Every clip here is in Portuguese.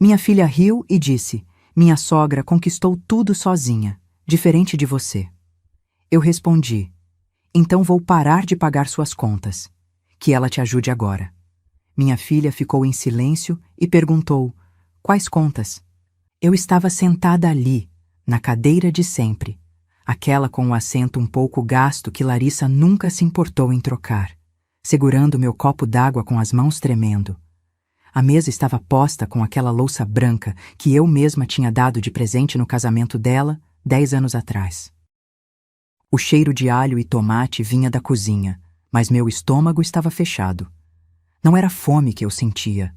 Minha filha riu e disse: minha sogra conquistou tudo sozinha, diferente de você. Eu respondi: então vou parar de pagar suas contas. Que ela te ajude agora. Minha filha ficou em silêncio e perguntou: quais contas? Eu estava sentada ali, na cadeira de sempre, aquela com o assento um pouco gasto que Larissa nunca se importou em trocar, segurando meu copo d'água com as mãos tremendo. A mesa estava posta com aquela louça branca que eu mesma tinha dado de presente no casamento dela 10 anos atrás. O cheiro de alho e tomate vinha da cozinha, mas meu estômago estava fechado. Não era fome que eu sentia,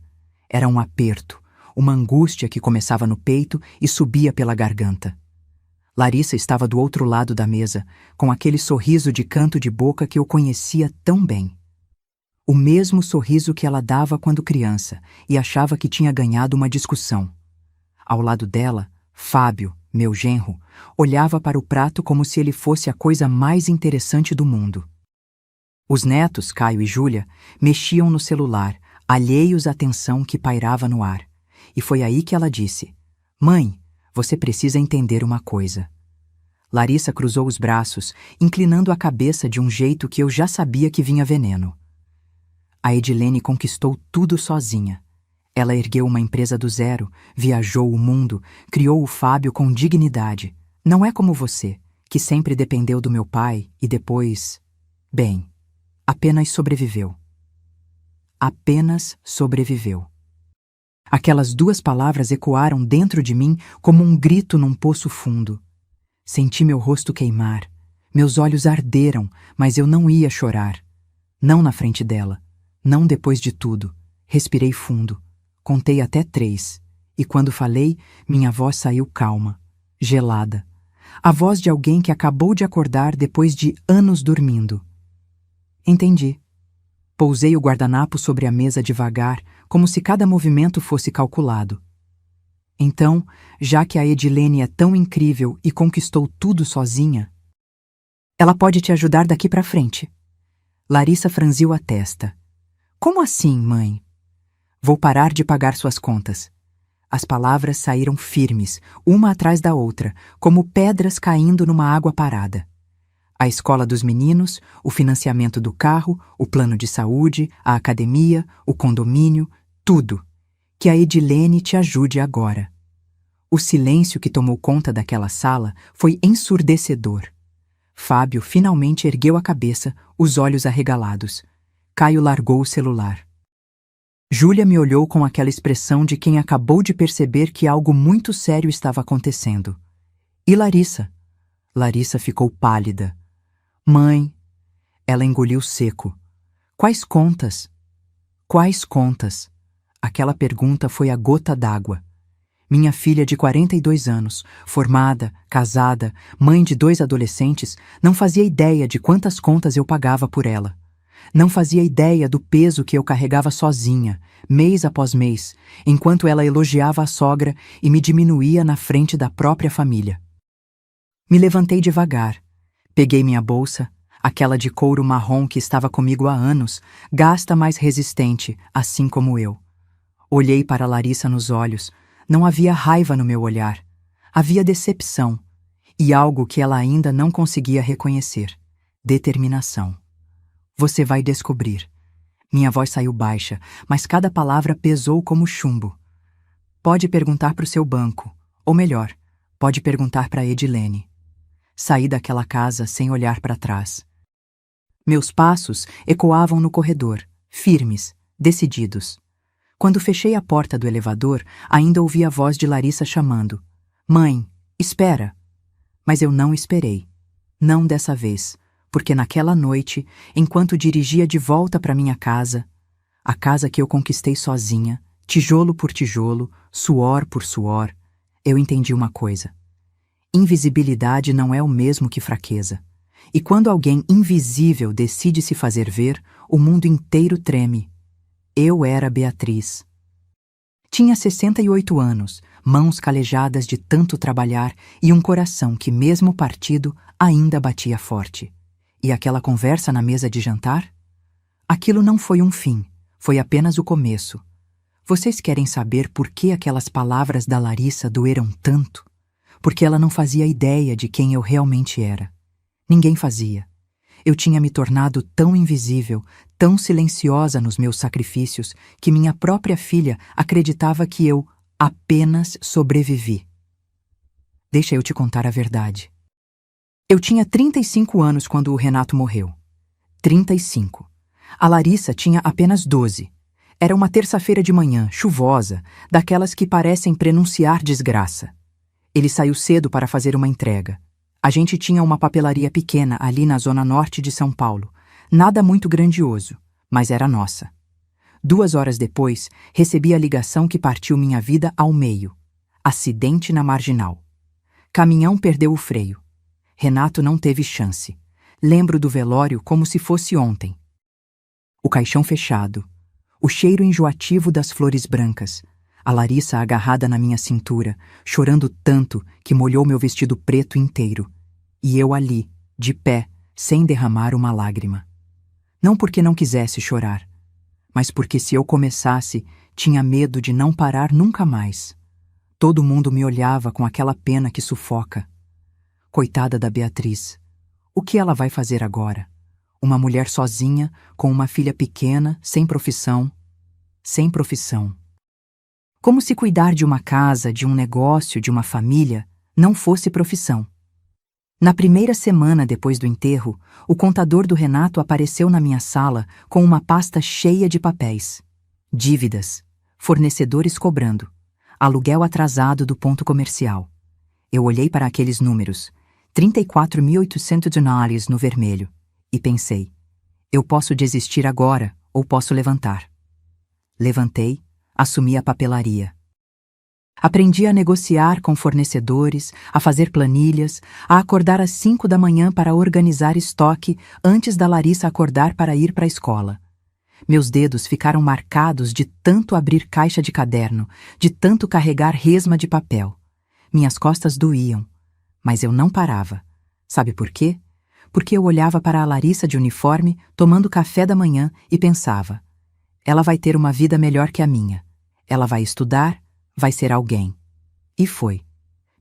era um aperto, uma angústia que começava no peito e subia pela garganta. Larissa estava do outro lado da mesa, com aquele sorriso de canto de boca que eu conhecia tão bem. O mesmo sorriso que ela dava quando criança e achava que tinha ganhado uma discussão. Ao lado dela, Fábio, meu genro, olhava para o prato como se ele fosse a coisa mais interessante do mundo. Os netos, Caio e Júlia, mexiam no celular, alheios à tensão que pairava no ar. E foi aí que ela disse: mãe, você precisa entender uma coisa. Larissa cruzou os braços, inclinando a cabeça de um jeito que eu já sabia que vinha veneno. A Edilene conquistou tudo sozinha. Ela ergueu uma empresa do zero, viajou o mundo, criou o Fábio com dignidade. Não é como você, que sempre dependeu do meu pai e depois... bem, apenas sobreviveu. Apenas sobreviveu. Aquelas duas palavras ecoaram dentro de mim como um grito num poço fundo. Senti meu rosto queimar. Meus olhos arderam, mas eu não ia chorar. Não na frente dela. Não depois de tudo. Respirei fundo. Contei até 3. E quando falei, minha voz saiu calma, gelada. A voz de alguém que acabou de acordar depois de anos dormindo. Entendi. Pousei o guardanapo sobre a mesa devagar, como se cada movimento fosse calculado. Então, já que a Edilene é tão incrível e conquistou tudo sozinha, ela pode te ajudar daqui para frente. Larissa franziu a testa. Como assim, mãe? Vou parar de pagar suas contas. As palavras saíram firmes, uma atrás da outra, como pedras caindo numa água parada. A escola dos meninos, o financiamento do carro, o plano de saúde, a academia, o condomínio, tudo. Que a Edilene te ajude agora. O silêncio que tomou conta daquela sala foi ensurdecedor. Fábio finalmente ergueu a cabeça, os olhos arregalados. Caio largou o celular. Júlia me olhou com aquela expressão de quem acabou de perceber que algo muito sério estava acontecendo. E Larissa? Larissa ficou pálida. Mãe, ela engoliu seco. Quais contas? Quais contas? Aquela pergunta foi a gota d'água. Minha filha de 42 anos, formada, casada, mãe de 2 adolescentes, não fazia ideia de quantas contas eu pagava por ela. Não fazia ideia do peso que eu carregava sozinha, mês após mês, enquanto ela elogiava a sogra e me diminuía na frente da própria família. Me levantei devagar. Peguei minha bolsa, aquela de couro marrom que estava comigo há anos, gasta mais resistente, assim como eu. Olhei para Larissa nos olhos. Não havia raiva no meu olhar. Havia decepção. E algo que ela ainda não conseguia reconhecer. Determinação. Você vai descobrir. Minha voz saiu baixa, mas cada palavra pesou como chumbo. Pode perguntar para o seu banco. Ou melhor, pode perguntar para Edilene. Saí daquela casa sem olhar para trás. Meus passos ecoavam no corredor, firmes, decididos. Quando fechei a porta do elevador, ainda ouvi a voz de Larissa chamando. Mãe, espera! Mas eu não esperei. Não dessa vez, porque naquela noite, enquanto dirigia de volta para minha casa, a casa que eu conquistei sozinha, tijolo por tijolo, suor por suor, eu entendi uma coisa. Invisibilidade não é o mesmo que fraqueza. E quando alguém invisível decide se fazer ver, o mundo inteiro treme. Eu era Beatriz. Tinha 68 anos, mãos calejadas de tanto trabalhar e um coração que, mesmo partido, ainda batia forte. E aquela conversa na mesa de jantar? Aquilo não foi um fim, foi apenas o começo. Vocês querem saber por que aquelas palavras da Larissa doeram tanto? Porque ela não fazia ideia de quem eu realmente era. Ninguém fazia. Eu tinha me tornado tão invisível, tão silenciosa nos meus sacrifícios, que minha própria filha acreditava que eu apenas sobrevivi. Deixa eu te contar a verdade. Eu tinha 35 anos quando o Renato morreu. 35. A Larissa tinha apenas 12. Era uma terça-feira de manhã, chuvosa, daquelas que parecem prenunciar desgraça. Ele saiu cedo para fazer uma entrega. A gente tinha uma papelaria pequena ali na zona norte de São Paulo. Nada muito grandioso, mas era nossa. 2 horas depois, recebi a ligação que partiu minha vida ao meio. Acidente na Marginal. Caminhão perdeu o freio. Renato não teve chance. Lembro do velório como se fosse ontem. O caixão fechado. O cheiro enjoativo das flores brancas. A Larissa agarrada na minha cintura, chorando tanto que molhou meu vestido preto inteiro. E eu ali, de pé, sem derramar uma lágrima. Não porque não quisesse chorar, mas porque se eu começasse, tinha medo de não parar nunca mais. Todo mundo me olhava com aquela pena que sufoca. Coitada da Beatriz. O que ela vai fazer agora? Uma mulher sozinha, com uma filha pequena, sem profissão. Sem profissão. Como se cuidar de uma casa, de um negócio, de uma família, não fosse profissão. Na primeira semana depois do enterro, o contador do Renato apareceu na minha sala com uma pasta cheia de papéis. Dívidas, fornecedores cobrando, aluguel atrasado do ponto comercial. Eu olhei para aqueles números, $34.800 no vermelho, e pensei, eu posso desistir agora ou posso levantar. Levantei, assumi a papelaria. Aprendi a negociar com fornecedores, a fazer planilhas, a acordar às 5 da manhã para organizar estoque antes da Larissa acordar para ir para a escola. Meus dedos ficaram marcados de tanto abrir caixa de caderno, de tanto carregar resma de papel. Minhas costas doíam, mas eu não parava. Sabe por quê? Porque eu olhava para a Larissa de uniforme, tomando café da manhã e pensava, ela vai ter uma vida melhor que a minha. Ela vai estudar, vai ser alguém. E foi.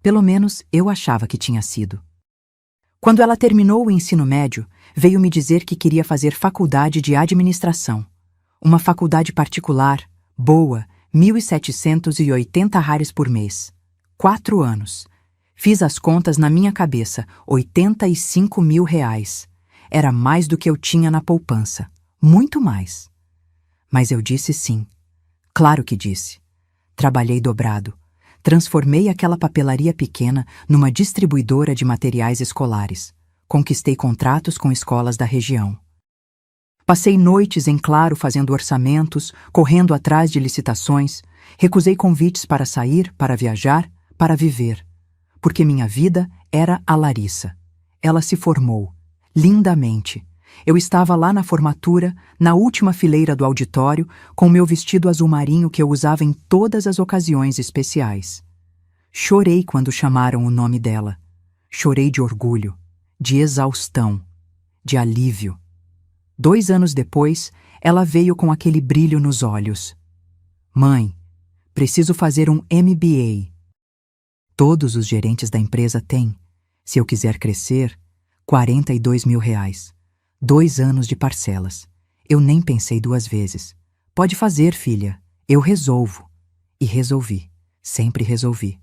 Pelo menos eu achava que tinha sido. Quando ela terminou o ensino médio, veio me dizer que queria fazer faculdade de administração. Uma faculdade particular, boa, R$ 1.780 por mês. 4 anos. Fiz as contas na minha cabeça, R$ 85 mil. Era mais do que eu tinha na poupança. Muito mais. Mas eu disse sim. Claro que disse. Trabalhei dobrado. Transformei aquela papelaria pequena numa distribuidora de materiais escolares. Conquistei contratos com escolas da região. Passei noites em claro fazendo orçamentos, correndo atrás de licitações, recusei convites para sair, para viajar, para viver. Porque minha vida era a Larissa. Ela se formou, lindamente. Eu estava lá na formatura, na última fileira do auditório, com meu vestido azul marinho que eu usava em todas as ocasiões especiais. Chorei quando chamaram o nome dela. Chorei de orgulho, de exaustão, de alívio. 2 anos depois, ela veio com aquele brilho nos olhos. Mãe, preciso fazer um MBA. Todos os gerentes da empresa têm, se eu quiser crescer, R$ 42 mil. 2 anos de parcelas. Eu nem pensei 2 vezes. Pode fazer, filha. Eu resolvo. E resolvi. Sempre resolvi.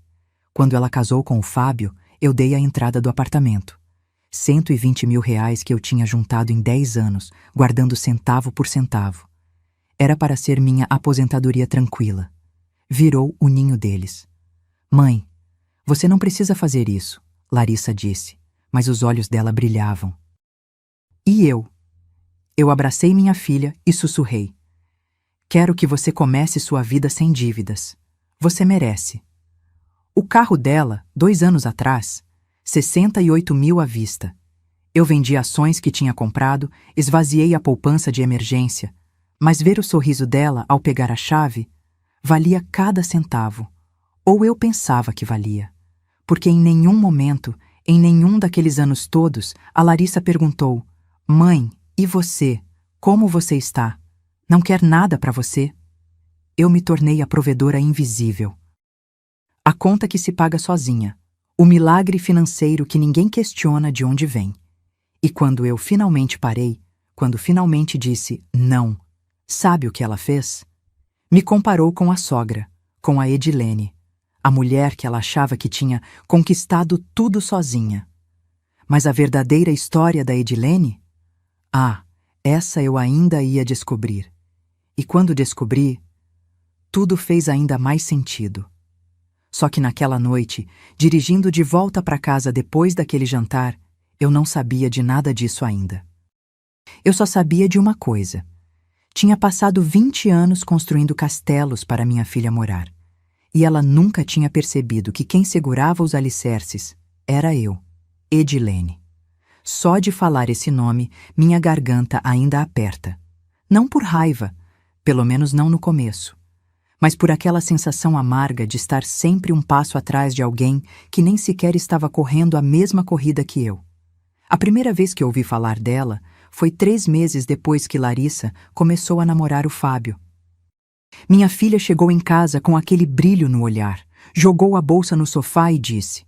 Quando ela casou com o Fábio, eu dei a entrada do apartamento. R$ 120 mil que eu tinha juntado em 10 anos, guardando centavo por centavo. Era para ser minha aposentadoria tranquila. Virou o ninho deles. Mãe, você não precisa fazer isso, Larissa disse, mas os olhos dela brilhavam. E eu? Eu abracei minha filha e sussurrei. Quero que você comece sua vida sem dívidas. Você merece. O carro dela, 2 anos atrás, 68 mil à vista. Eu vendi ações que tinha comprado, esvaziei a poupança de emergência, mas ver o sorriso dela ao pegar a chave valia cada centavo. Ou eu pensava que valia. Porque em nenhum momento, em nenhum daqueles anos todos, a Larissa perguntou: Mãe, e você? Como você está? Não quer nada para você? Eu me tornei a provedora invisível. A conta que se paga sozinha. O milagre financeiro que ninguém questiona de onde vem. E quando eu finalmente parei, quando finalmente disse não, sabe o que ela fez? Me comparou com a sogra, com a Edilene, a mulher que ela achava que tinha conquistado tudo sozinha. Mas a verdadeira história da Edilene? Ah, essa eu ainda ia descobrir. E quando descobri, tudo fez ainda mais sentido. Só que naquela noite, dirigindo de volta para casa depois daquele jantar, eu não sabia de nada disso ainda. Eu só sabia de uma coisa. Tinha passado 20 anos construindo castelos para minha filha morar. E ela nunca tinha percebido que quem segurava os alicerces era eu, Edilene. Só de falar esse nome, minha garganta ainda aperta. Não por raiva, pelo menos não no começo, mas por aquela sensação amarga de estar sempre um passo atrás de alguém que nem sequer estava correndo a mesma corrida que eu. A primeira vez que ouvi falar dela foi 3 meses depois que Larissa começou a namorar o Fábio. Minha filha chegou em casa com aquele brilho no olhar, jogou a bolsa no sofá e disse: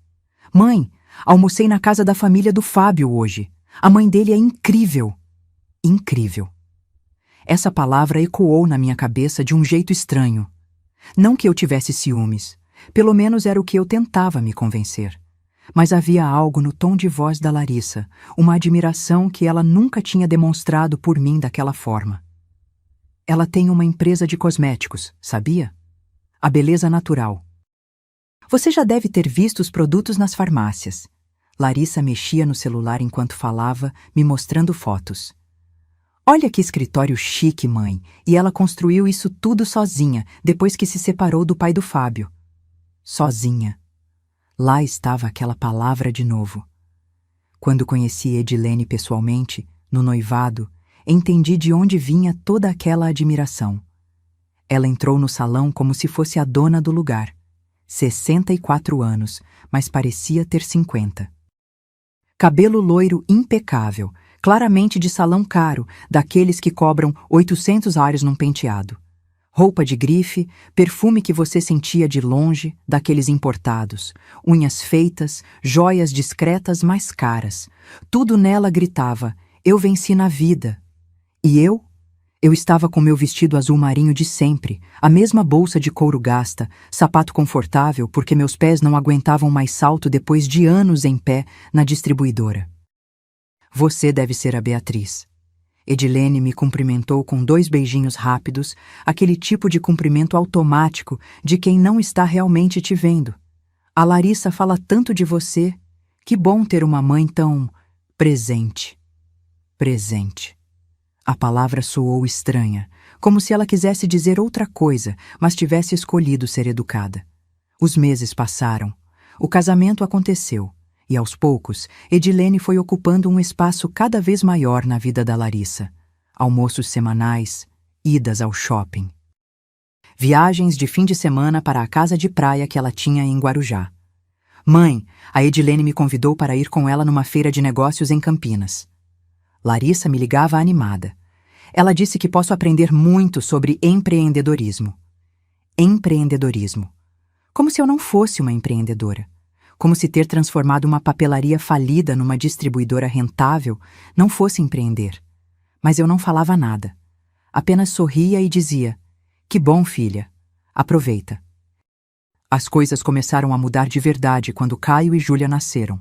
"Mãe, almocei na casa da família do Fábio hoje. A mãe dele é incrível." Incrível. Essa palavra ecoou na minha cabeça de um jeito estranho. Não que eu tivesse ciúmes, pelo menos era o que eu tentava me convencer. Mas havia algo no tom de voz da Larissa, uma admiração que ela nunca tinha demonstrado por mim daquela forma. Ela tem uma empresa de cosméticos, sabia? A Beleza Natural. Você já deve ter visto os produtos nas farmácias. Larissa mexia no celular enquanto falava, me mostrando fotos. Olha que escritório chique, mãe, e ela construiu isso tudo sozinha, depois que se separou do pai do Fábio. Sozinha. Lá estava aquela palavra de novo. Quando conheci Edilene pessoalmente, no noivado, entendi de onde vinha toda aquela admiração. Ela entrou no salão como se fosse a dona do lugar. 64 anos, mas parecia ter 50. Cabelo loiro impecável, claramente de salão caro, daqueles que cobram $800 num penteado. Roupa de grife, perfume que você sentia de longe, daqueles importados, unhas feitas, joias discretas mais caras. Tudo nela gritava: "Eu venci na vida." E eu? Eu estava com meu vestido azul marinho de sempre, a mesma bolsa de couro gasta, sapato confortável porque meus pés não aguentavam mais salto depois de anos em pé na distribuidora. Você deve ser a Beatriz. Edilene me cumprimentou com 2 beijinhos rápidos, aquele tipo de cumprimento automático de quem não está realmente te vendo. A Larissa fala tanto de você. Que bom ter uma mãe tão presente. Presente. A palavra soou estranha, como se ela quisesse dizer outra coisa, mas tivesse escolhido ser educada. Os meses passaram. O casamento aconteceu. E aos poucos, Edilene foi ocupando um espaço cada vez maior na vida da Larissa. Almoços semanais, idas ao shopping. Viagens de fim de semana para a casa de praia que ela tinha em Guarujá. Mãe, a Edilene me convidou para ir com ela numa feira de negócios em Campinas. Larissa me ligava animada. Ela disse que posso aprender muito sobre empreendedorismo. Empreendedorismo. Como se eu não fosse uma empreendedora. Como se ter transformado uma papelaria falida numa distribuidora rentável não fosse empreender. Mas eu não falava nada. Apenas sorria e dizia: "Que bom, filha. Aproveita." As coisas começaram a mudar de verdade quando Caio e Júlia nasceram.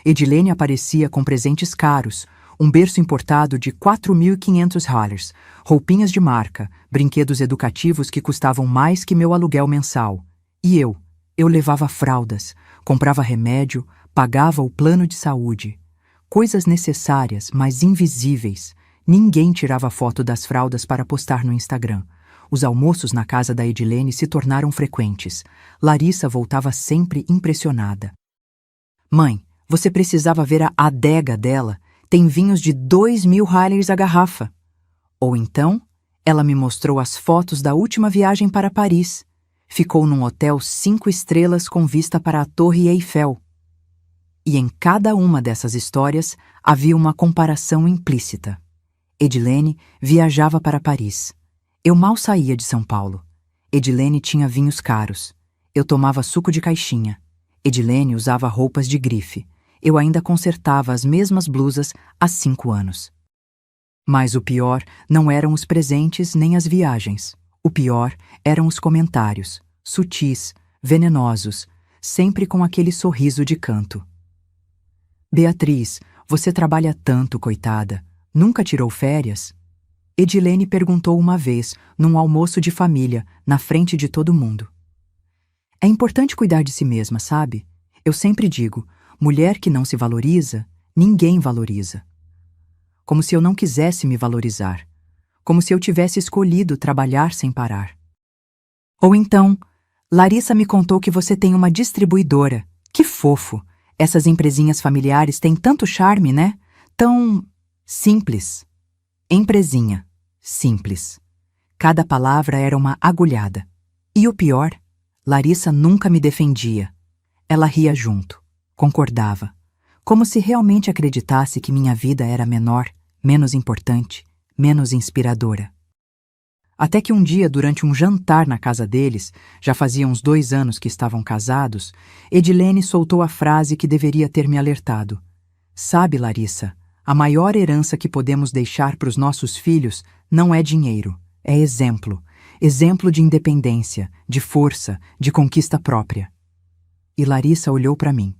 Edilene aparecia com presentes caros, um berço importado de $4.500, roupinhas de marca, brinquedos educativos que custavam mais que meu aluguel mensal. E eu levava fraldas, comprava remédio, pagava o plano de saúde. Coisas necessárias, mas invisíveis. Ninguém tirava foto das fraldas para postar no Instagram. Os almoços na casa da Edilene se tornaram frequentes. Larissa voltava sempre impressionada. "Mãe, você precisava ver a adega dela. Tem vinhos de $2.000 a garrafa." Ou então, ela me mostrou as fotos da última viagem para Paris. Ficou num hotel 5 estrelas com vista para a Torre Eiffel. E em cada uma dessas histórias havia uma comparação implícita. Edilene viajava para Paris. Eu mal saía de São Paulo. Edilene tinha vinhos caros. Eu tomava suco de caixinha. Edilene usava roupas de grife. Eu ainda consertava as mesmas blusas há 5 anos. Mas o pior não eram os presentes nem as viagens. O pior eram os comentários, sutis, venenosos, sempre com aquele sorriso de canto. Beatriz, você trabalha tanto, coitada. Nunca tirou férias? Edilene perguntou uma vez, num almoço de família, na frente de todo mundo. É importante cuidar de si mesma, sabe? Eu sempre digo, mulher que não se valoriza, ninguém valoriza. Como se eu não quisesse me valorizar. Como se eu tivesse escolhido trabalhar sem parar. Ou então, Larissa me contou que você tem uma distribuidora. Que fofo! Essas empresinhas familiares têm tanto charme, né? Tão simples. Empresinha. Simples. Cada palavra era uma agulhada. E o pior, Larissa nunca me defendia. Ela ria junto, concordava, como se realmente acreditasse que minha vida era menor, menos importante, menos inspiradora. Até que um dia, durante um jantar na casa deles, já fazia uns 2 anos que estavam casados, Edilene soltou a frase que deveria ter me alertado. Sabe, Larissa, a maior herança que podemos deixar para os nossos filhos não é dinheiro, é exemplo. Exemplo de independência, de força, de conquista própria. E Larissa olhou para mim.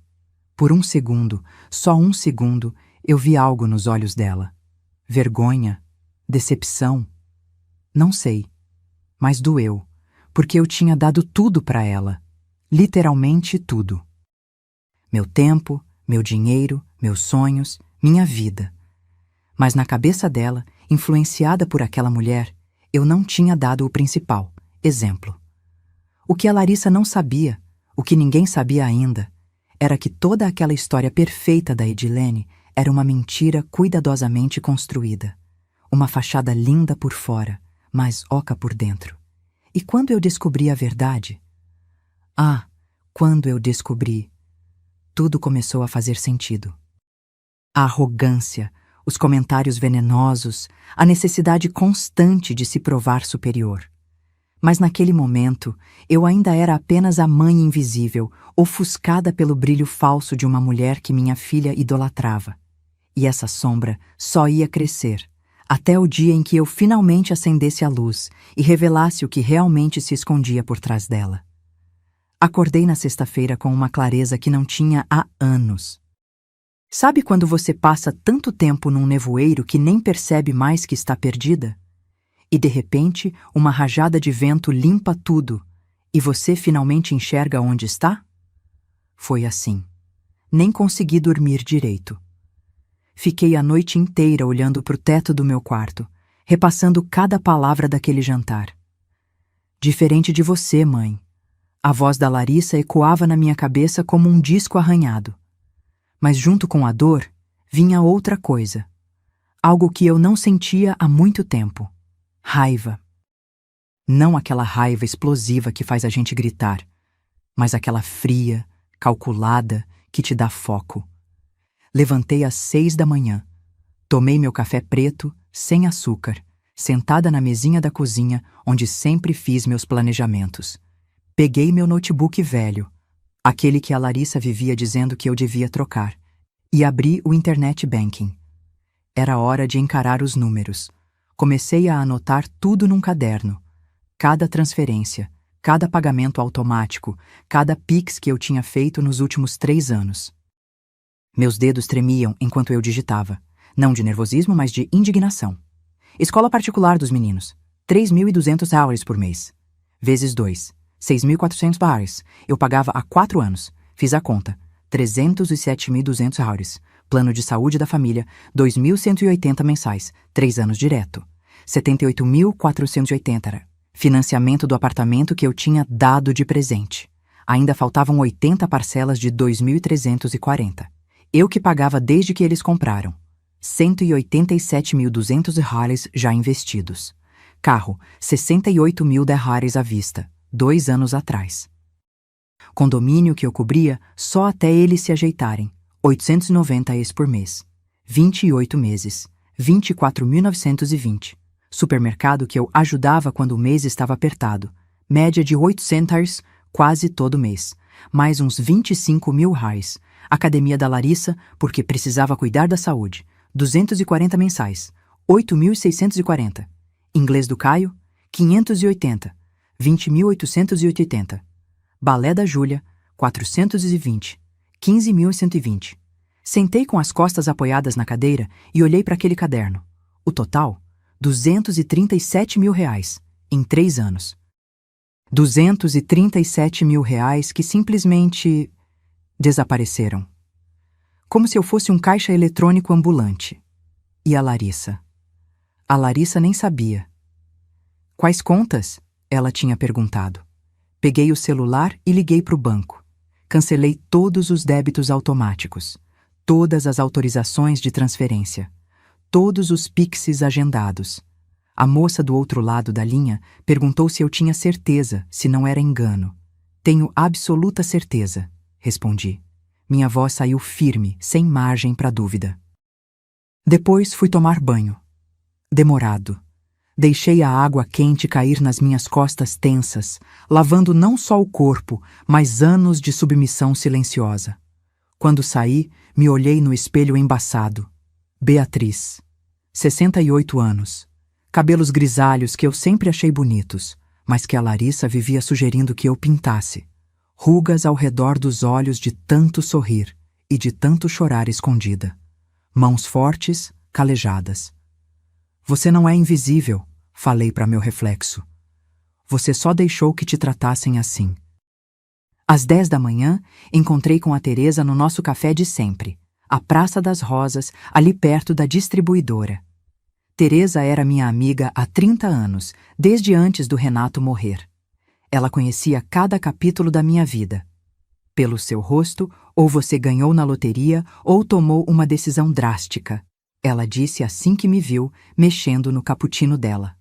Por um segundo, só um segundo, eu vi algo nos olhos dela. Vergonha? Decepção? Não sei. Mas doeu, porque eu tinha dado tudo para ela. Literalmente tudo. Meu tempo, meu dinheiro, meus sonhos, minha vida. Mas na cabeça dela, influenciada por aquela mulher, eu não tinha dado o principal, exemplo. O que a Larissa não sabia, o que ninguém sabia ainda, era que toda aquela história perfeita da Edilene era uma mentira cuidadosamente construída. Uma fachada linda por fora, mas oca por dentro. E quando eu descobri a verdade? Quando eu descobri, tudo começou a fazer sentido. A arrogância, os comentários venenosos, a necessidade constante de se provar superior. Mas naquele momento, eu ainda era apenas a mãe invisível, ofuscada pelo brilho falso de uma mulher que minha filha idolatrava. E essa sombra só ia crescer, até o dia em que eu finalmente acendesse a luz e revelasse o que realmente se escondia por trás dela. Acordei na sexta-feira com uma clareza que não tinha há anos. Sabe quando você passa tanto tempo num nevoeiro que nem percebe mais que está perdida? E de repente, uma rajada de vento limpa tudo, e você finalmente enxerga onde está? Foi assim. Nem consegui dormir direito. Fiquei a noite inteira olhando para o teto do meu quarto, repassando cada palavra daquele jantar. Diferente de você, mãe. A voz da Larissa ecoava na minha cabeça como um disco arranhado. Mas junto com a dor, vinha outra coisa. Algo que eu não sentia há muito tempo. Raiva. Não aquela raiva explosiva que faz a gente gritar, mas aquela fria, calculada, que te dá foco. Levantei às 6 da manhã. Tomei meu café preto, sem açúcar, sentada na mesinha da cozinha, onde sempre fiz meus planejamentos. Peguei meu notebook velho, aquele que a Larissa vivia dizendo que eu devia trocar, e abri o Internet Banking. Era hora de encarar os números. Comecei a anotar tudo num caderno. Cada transferência, cada pagamento automático, cada Pix que eu tinha feito nos últimos 3 anos. Meus dedos tremiam enquanto eu digitava, não de nervosismo, mas de indignação. Escola particular dos meninos, $3.200 por mês. Vezes 2, $6.400. Eu pagava há 4 anos. Fiz a conta, $307.200. Plano de saúde da família, 2.180 mensais, 3 anos direto. 78.480. Financiamento do apartamento que eu tinha dado de presente. Ainda faltavam 80 parcelas de 2.340. Eu que pagava desde que eles compraram. $187.200 já investidos. Carro, $68.000 à vista, 2 anos atrás. Condomínio que eu cobria só até eles se ajeitarem, $890 por mês. 28 meses, 24.920. Supermercado que eu ajudava quando o mês estava apertado, média de 8 centavos quase todo mês, mais uns 25 mil reais. Academia da Larissa, porque precisava cuidar da saúde, 240 mensais, 8.640. Inglês do Caio, 580, 20.880. Balé da Júlia, 420, 15.120. Sentei com as costas apoiadas na cadeira e olhei para aquele caderno. O total, 237 mil reais, em 3 anos. 237 mil reais que simplesmente desapareceram. Como se eu fosse um caixa eletrônico ambulante. E a Larissa? A Larissa nem sabia. Quais contas? Ela tinha perguntado. Peguei o celular e liguei para o banco. Cancelei todos os débitos automáticos, todas as autorizações de transferência, todos os Pixes agendados. A moça do outro lado da linha perguntou se eu tinha certeza, se não era engano. Tenho absoluta certeza, respondi. Minha voz saiu firme, sem margem para dúvida. Depois fui tomar banho. Demorado. Deixei a água quente cair nas minhas costas tensas, lavando não só o corpo, mas anos de submissão silenciosa. Quando saí, me olhei no espelho embaçado. Beatriz. 68 anos. Cabelos grisalhos que eu sempre achei bonitos, mas que a Larissa vivia sugerindo que eu pintasse. Rugas ao redor dos olhos de tanto sorrir e de tanto chorar escondida. Mãos fortes, calejadas. Você não é invisível, falei para meu reflexo. Você só deixou que te tratassem assim. Às 10 da manhã, encontrei com a Teresa no nosso café de sempre, a Praça das Rosas, ali perto da distribuidora. Teresa era minha amiga há 30 anos, desde antes do Renato morrer. Ela conhecia cada capítulo da minha vida. Pelo seu rosto, ou você ganhou na loteria ou tomou uma decisão drástica, ela disse assim que me viu, mexendo no cappuccino dela.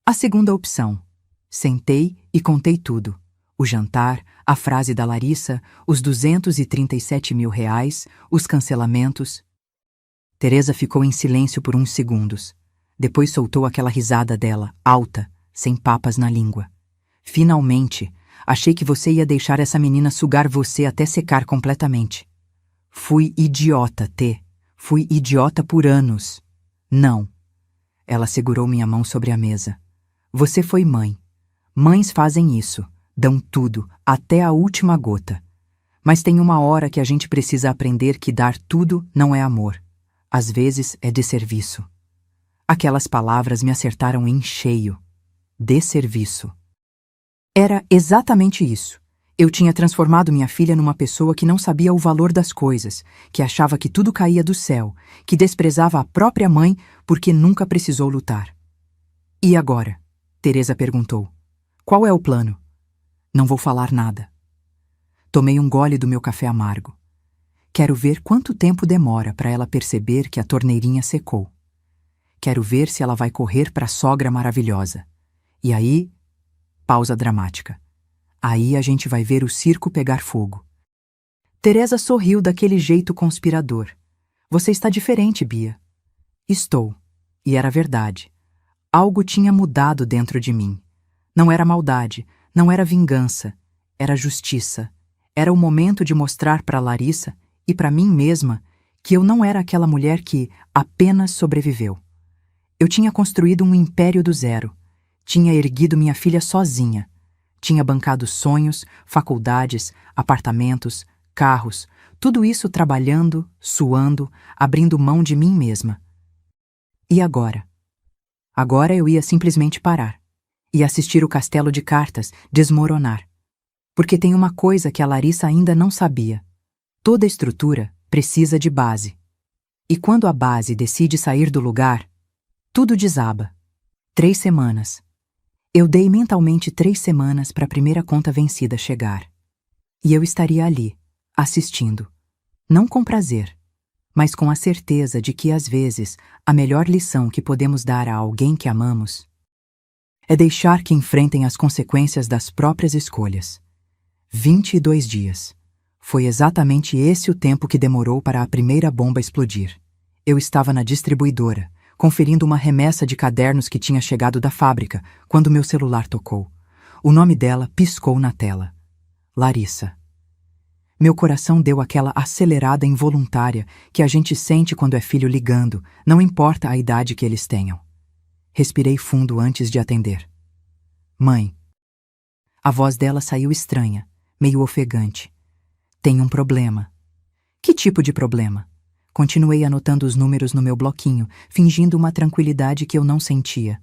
A segunda opção. Sentei e contei tudo. O jantar, a frase da Larissa, os 237 mil reais, os cancelamentos. Teresa ficou em silêncio por uns segundos. Depois soltou aquela risada dela, alta, sem papas na língua. Finalmente, achei que você ia deixar essa menina sugar você até secar completamente. Fui idiota, T. Fui idiota por anos. Não. Ela segurou minha mão sobre a mesa. Você foi mãe. Mães fazem isso. Dão tudo, até a última gota. Mas tem uma hora que a gente precisa aprender que dar tudo não é amor. Às vezes é desserviço. Aquelas palavras me acertaram em cheio. Desserviço. Era exatamente isso. Eu tinha transformado minha filha numa pessoa que não sabia o valor das coisas, que achava que tudo caía do céu, que desprezava a própria mãe porque nunca precisou lutar. E agora? Teresa perguntou. Qual é o plano? Não vou falar nada. Tomei um gole do meu café amargo. Quero ver quanto tempo demora para ela perceber que a torneirinha secou. Quero ver se ela vai correr para a sogra maravilhosa. E aí... Pausa dramática. Aí a gente vai ver o circo pegar fogo. Teresa sorriu daquele jeito conspirador. Você está diferente, Bia. Estou. E era verdade. Algo tinha mudado dentro de mim. Não era maldade, não era vingança, era justiça. Era o momento de mostrar para Larissa e para mim mesma que eu não era aquela mulher que apenas sobreviveu. Eu tinha construído um império do zero. Tinha erguido minha filha sozinha. Tinha bancado sonhos, faculdades, apartamentos, carros, tudo isso trabalhando, suando, abrindo mão de mim mesma. E agora? Agora eu ia simplesmente parar. E assistir o castelo de cartas desmoronar. Porque tem uma coisa que a Larissa ainda não sabia. Toda estrutura precisa de base. E quando a base decide sair do lugar, tudo desaba. 3 semanas. Eu dei mentalmente 3 semanas para a primeira conta vencida chegar. E eu estaria ali, assistindo. Não com prazer, mas com a certeza de que, às vezes, a melhor lição que podemos dar a alguém que amamos é deixar que enfrentem as consequências das próprias escolhas. 22 dias. Foi exatamente esse o tempo que demorou para a primeira bomba explodir. Eu estava na distribuidora, conferindo uma remessa de cadernos que tinha chegado da fábrica, quando meu celular tocou. O nome dela piscou na tela. Larissa. Meu coração deu aquela acelerada involuntária que a gente sente quando é filho ligando, não importa a idade que eles tenham. Respirei fundo antes de atender. Mãe. A voz dela saiu estranha, meio ofegante. Tem um problema. Que tipo de problema? Continuei anotando os números no meu bloquinho, fingindo uma tranquilidade que eu não sentia.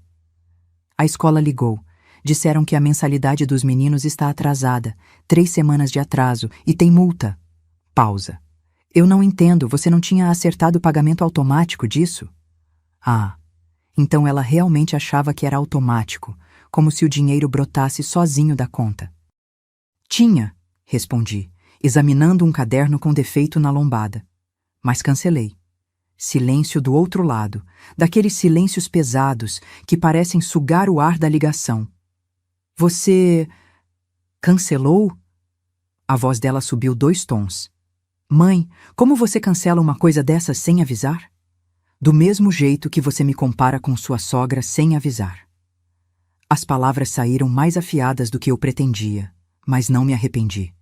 A escola ligou. Disseram que a mensalidade dos meninos está atrasada, 3 semanas de atraso, e tem multa. Pausa. Eu não entendo, você não tinha acertado o pagamento automático disso? Ah, então ela realmente achava que era automático, como se o dinheiro brotasse sozinho da conta. Tinha, respondi, examinando um caderno com defeito na lombada. Mas cancelei. Silêncio do outro lado, daqueles silêncios pesados que parecem sugar o ar da ligação. Você... cancelou? A voz dela subiu 2 tons. Mãe, como você cancela uma coisa dessas sem avisar? Do mesmo jeito que você me compara com sua sogra sem avisar. As palavras saíram mais afiadas do que eu pretendia, mas não me arrependi.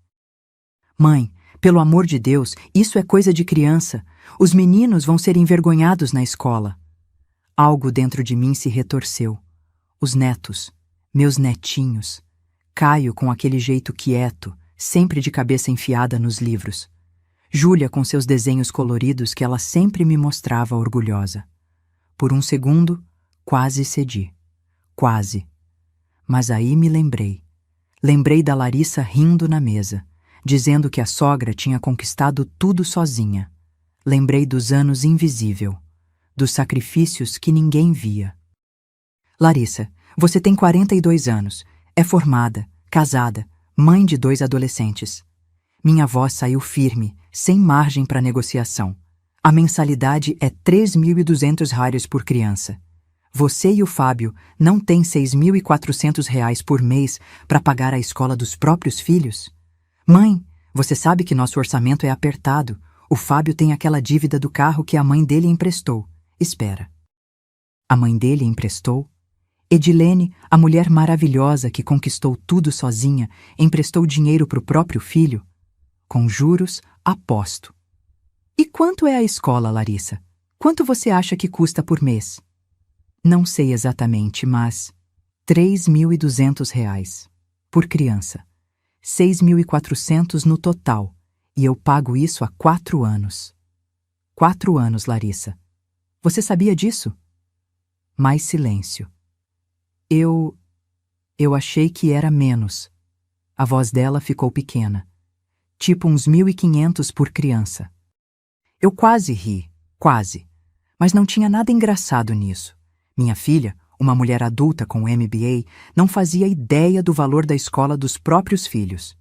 Mãe, pelo amor de Deus, isso é coisa de criança. Os meninos vão ser envergonhados na escola. Algo dentro de mim se retorceu. Os netos, meus netinhos. Caio com aquele jeito quieto, sempre de cabeça enfiada nos livros. Júlia com seus desenhos coloridos que ela sempre me mostrava orgulhosa. Por um segundo, quase cedi. Quase. Mas aí me lembrei. Lembrei da Larissa rindo na mesa, dizendo que a sogra tinha conquistado tudo sozinha. Lembrei dos anos invisível, dos sacrifícios que ninguém via. Larissa, você tem 42 anos, é formada, casada, mãe de 2 adolescentes. Minha voz saiu firme, sem margem para negociação. A mensalidade é R$ 3.200 por criança. Você e o Fábio não têm R$ 6.400 por mês para pagar a escola dos próprios filhos? Mãe, você sabe que nosso orçamento é apertado. O Fábio tem aquela dívida do carro que a mãe dele emprestou. Espera. A mãe dele emprestou? Edilene, a mulher maravilhosa que conquistou tudo sozinha, emprestou dinheiro para o próprio filho? Com juros, aposto. E quanto é a escola, Larissa? Quanto você acha que custa por mês? Não sei exatamente, mas R$ 3.200 por criança. R$ 6.400 no total, e eu pago isso há 4 anos. 4 anos, Larissa. Você sabia disso? Mais silêncio. Eu achei que era menos. A voz dela ficou pequena. Tipo uns 1.500 por criança. Eu quase ri, quase. Mas não tinha nada engraçado nisso. Minha filha, uma mulher adulta com MBA, não fazia ideia do valor da escola dos próprios filhos.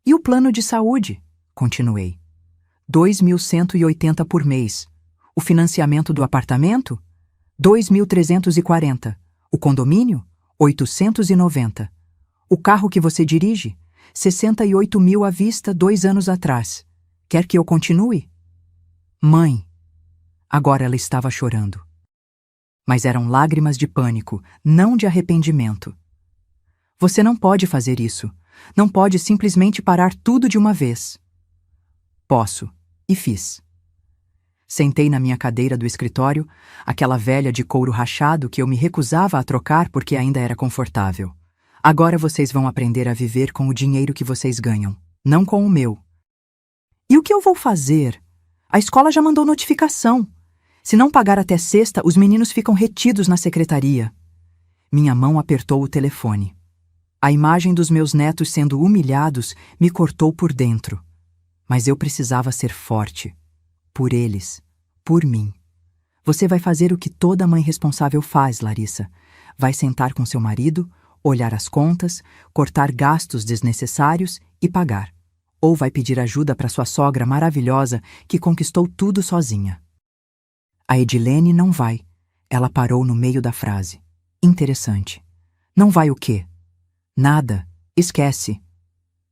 E o plano de saúde? Continuei. R$ 2.180 por mês. O financiamento do apartamento? R$ 2.340. O condomínio? R$ 890. O carro que você dirige? R$ 68 mil à vista 2 anos atrás. Quer que eu continue? Mãe. Agora ela estava chorando. Mas eram lágrimas de pânico, não de arrependimento. Você não pode fazer isso. Não pode simplesmente parar tudo de uma vez. Posso. E fiz. Sentei na minha cadeira do escritório, aquela velha de couro rachado que eu me recusava a trocar porque ainda era confortável. Agora vocês vão aprender a viver com o dinheiro que vocês ganham, não com o meu. E o que eu vou fazer? A escola já mandou notificação. Se não pagar até sexta, os meninos ficam retidos na secretaria. Minha mão apertou o telefone. A imagem dos meus netos sendo humilhados me cortou por dentro. Mas eu precisava ser forte. Por eles. Por mim. Você vai fazer o que toda mãe responsável faz, Larissa. Vai sentar com seu marido, olhar as contas, cortar gastos desnecessários e pagar. Ou vai pedir ajuda para sua sogra maravilhosa que conquistou tudo sozinha. A Edilene não vai. Ela parou no meio da frase. Interessante. Não vai o quê? Nada. Esquece.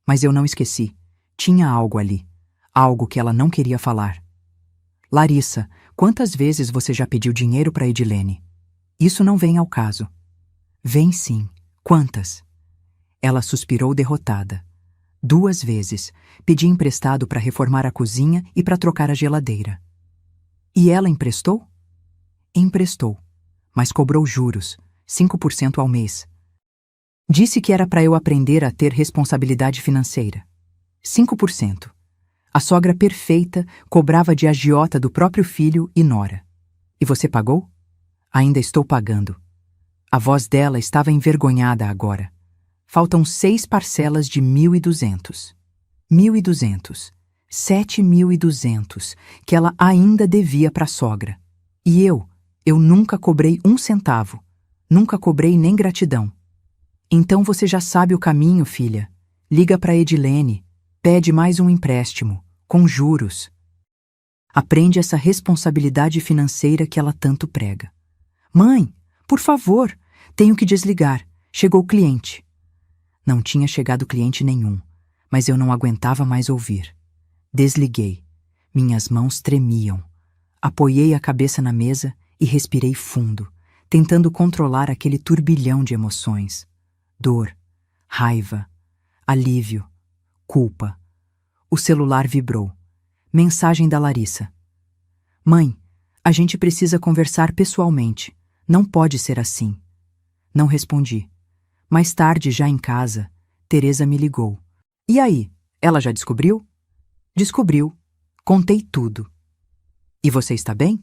Mas eu não esqueci. Tinha algo ali. Algo que ela não queria falar. Larissa, quantas vezes você já pediu dinheiro para Edilene? Isso não vem ao caso. Vem sim. Quantas? Ela suspirou derrotada. 2 vezes, pedi emprestado para reformar a cozinha e para trocar a geladeira. E ela emprestou? Emprestou, mas cobrou juros, 5% ao mês. Disse que era para eu aprender a ter responsabilidade financeira. 5%. A sogra perfeita cobrava de agiota do próprio filho e nora. E você pagou? Ainda estou pagando. A voz dela estava envergonhada agora. Faltam 6 parcelas de 1.200. 1.200. 7.200 que ela ainda devia para a sogra. E eu nunca cobrei 1 centavo. Nunca cobrei nem gratidão. Então você já sabe o caminho, filha. Liga para Edilene, pede mais um empréstimo, com juros. Aprende essa responsabilidade financeira que ela tanto prega. Mãe, por favor, tenho que desligar. Chegou o cliente. Não tinha chegado cliente nenhum, mas eu não aguentava mais ouvir. Desliguei. Minhas mãos tremiam. Apoiei a cabeça na mesa e respirei fundo, tentando controlar aquele turbilhão de emoções. Dor, raiva, alívio, culpa. O celular vibrou. Mensagem da Larissa. Mãe, a gente precisa conversar pessoalmente. Não pode ser assim. Não respondi. Mais tarde, já em casa, Teresa me ligou. E aí, ela já descobriu? Descobriu. Contei tudo. E você está bem?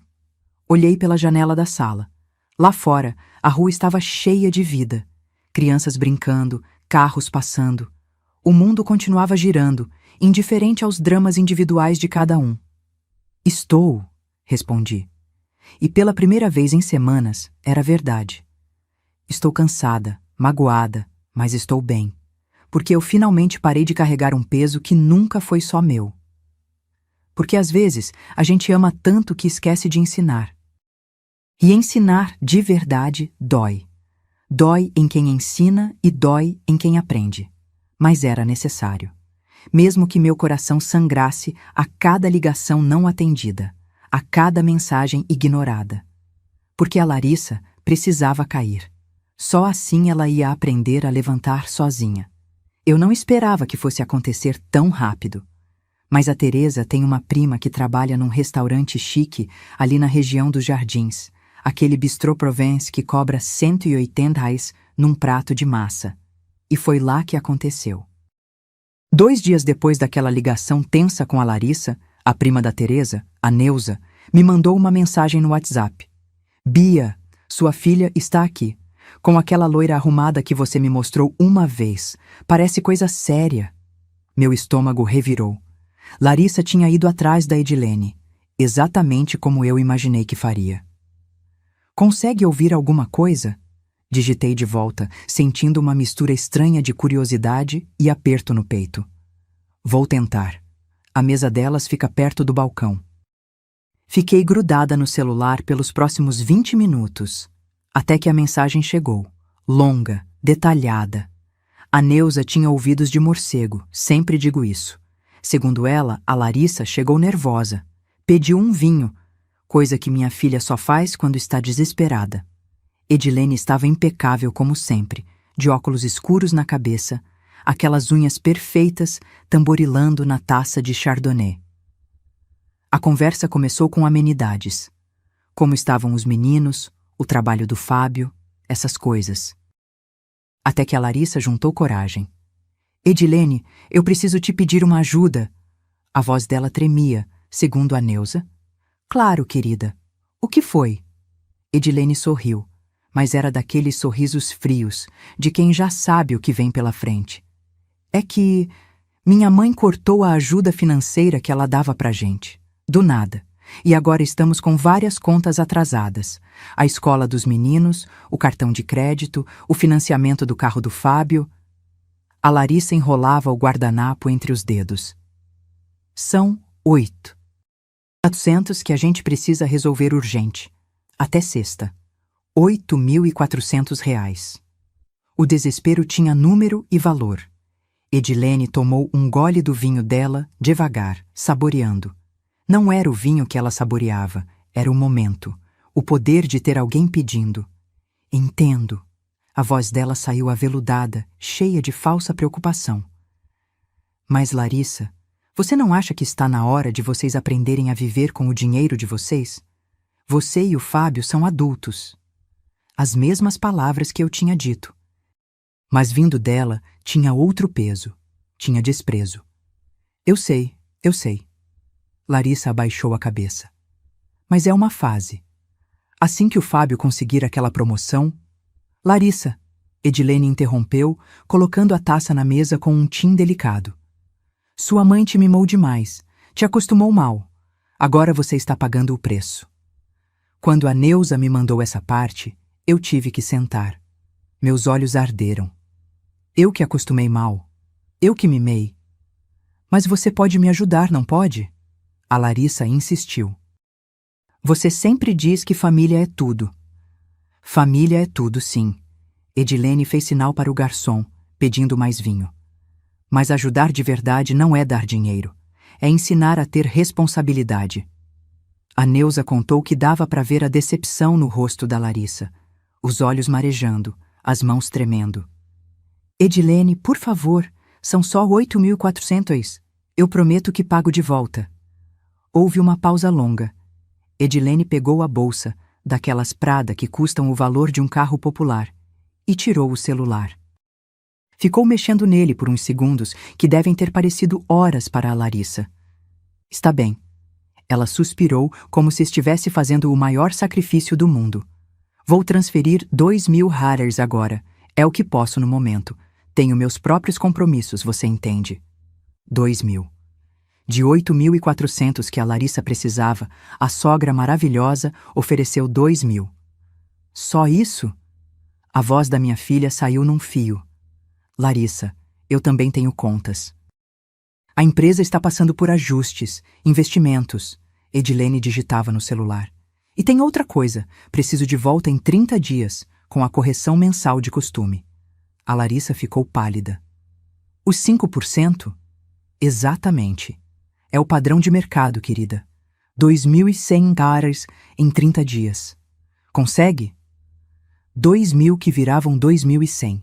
Olhei pela janela da sala. Lá fora, a rua estava cheia de vida. Crianças brincando, carros passando. O mundo continuava girando, indiferente aos dramas individuais de cada um. Estou, respondi. E pela primeira vez em semanas, era verdade. Estou cansada, magoada, mas estou bem. Porque eu finalmente parei de carregar um peso que nunca foi só meu. Porque às vezes a gente ama tanto que esquece de ensinar. E ensinar de verdade dói. Dói em quem ensina e dói em quem aprende. Mas era necessário. Mesmo que meu coração sangrasse a cada ligação não atendida, a cada mensagem ignorada. Porque a Larissa precisava cair. Só assim ela ia aprender a levantar sozinha. Eu não esperava que fosse acontecer tão rápido. Mas a Teresa tem uma prima que trabalha num restaurante chique ali na região dos Jardins, aquele bistrô Provence que cobra R$ 180 num prato de massa. E foi lá que aconteceu. 2 dias depois daquela ligação tensa com a Larissa, a prima da Teresa, a Neuza, me mandou uma mensagem no WhatsApp. Bia, sua filha está aqui, com aquela loira arrumada que você me mostrou uma vez. Parece coisa séria. Meu estômago revirou. Larissa tinha ido atrás da Edilene, exatamente como eu imaginei que faria. Consegue ouvir alguma coisa? Digitei de volta, sentindo uma mistura estranha de curiosidade e aperto no peito. Vou tentar. A mesa delas fica perto do balcão. Fiquei grudada no celular pelos próximos 20 minutos, até que a mensagem chegou, longa, detalhada. A Neuza tinha ouvidos de morcego, sempre digo isso. Segundo ela, a Larissa chegou nervosa. Pediu um vinho, coisa que minha filha só faz quando está desesperada. Edilene estava impecável como sempre, de óculos escuros na cabeça, aquelas unhas perfeitas tamborilando na taça de chardonnay. A conversa começou com amenidades. Como estavam os meninos, o trabalho do Fábio, essas coisas. Até que a Larissa juntou coragem. Edilene, eu preciso te pedir uma ajuda. A voz dela tremia, segundo a Neuza. Claro, querida. O que foi? Edilene sorriu, mas era daqueles sorrisos frios, de quem já sabe o que vem pela frente. É que minha mãe cortou a ajuda financeira que ela dava pra gente. Do nada. E agora estamos com várias contas atrasadas. A escola dos meninos, o cartão de crédito, o financiamento do carro do Fábio. A Larissa enrolava o guardanapo entre os dedos. São 8. 400 que a gente precisa resolver urgente. Até sexta. R$ 8.400. O desespero tinha número e valor. Edilene tomou um gole do vinho dela, devagar, saboreando. Não era o vinho que ela saboreava, era o momento, o poder de ter alguém pedindo. Entendo. A voz dela saiu aveludada, cheia de falsa preocupação. Mas, Larissa, você não acha que está na hora de vocês aprenderem a viver com o dinheiro de vocês? Você e o Fábio são adultos. As mesmas palavras que eu tinha dito. Mas vindo dela, tinha outro peso. Tinha desprezo. Eu sei. Larissa abaixou a cabeça. Mas é uma fase. Assim que o Fábio conseguir aquela promoção... Larissa, Edilene interrompeu, colocando a taça na mesa com um tim delicado. Sua mãe te mimou demais, te acostumou mal. Agora você está pagando o preço. Quando a Neuza me mandou essa parte, eu tive que sentar. Meus olhos arderam. Eu que acostumei mal. Eu que mimei. Mas você pode me ajudar, não pode? A Larissa insistiu. Você sempre diz que família é tudo. Família é tudo, sim. Edilene fez sinal para o garçom, pedindo mais vinho. Mas ajudar de verdade não é dar dinheiro. É ensinar a ter responsabilidade. A Neuza contou que dava para ver a decepção no rosto da Larissa, os olhos marejando, as mãos tremendo. Edilene, por favor, são só 8.400. Eu prometo que pago de volta. Houve uma pausa longa. Edilene pegou a bolsa, daquelas Prada que custam o valor de um carro popular, e tirou o celular. Ficou mexendo nele por uns segundos que devem ter parecido horas para a Larissa. Está bem. Ela suspirou como se estivesse fazendo o maior sacrifício do mundo. Vou transferir 2.000 hatters agora. É o que posso no momento. Tenho meus próprios compromissos, você entende. 2.000. De 8.400 que a Larissa precisava, a sogra maravilhosa ofereceu 2.000. Só isso? A voz da minha filha saiu num fio. Larissa, eu também tenho contas. A empresa está passando por ajustes, investimentos. Edilene digitava no celular. E tem outra coisa, preciso de volta em 30 dias, com a correção mensal de costume. A Larissa ficou pálida. Os 5%? Exatamente. É o padrão de mercado, querida. 2.100 dólares em 30 dias. Consegue? 2.000 que viravam 2.100.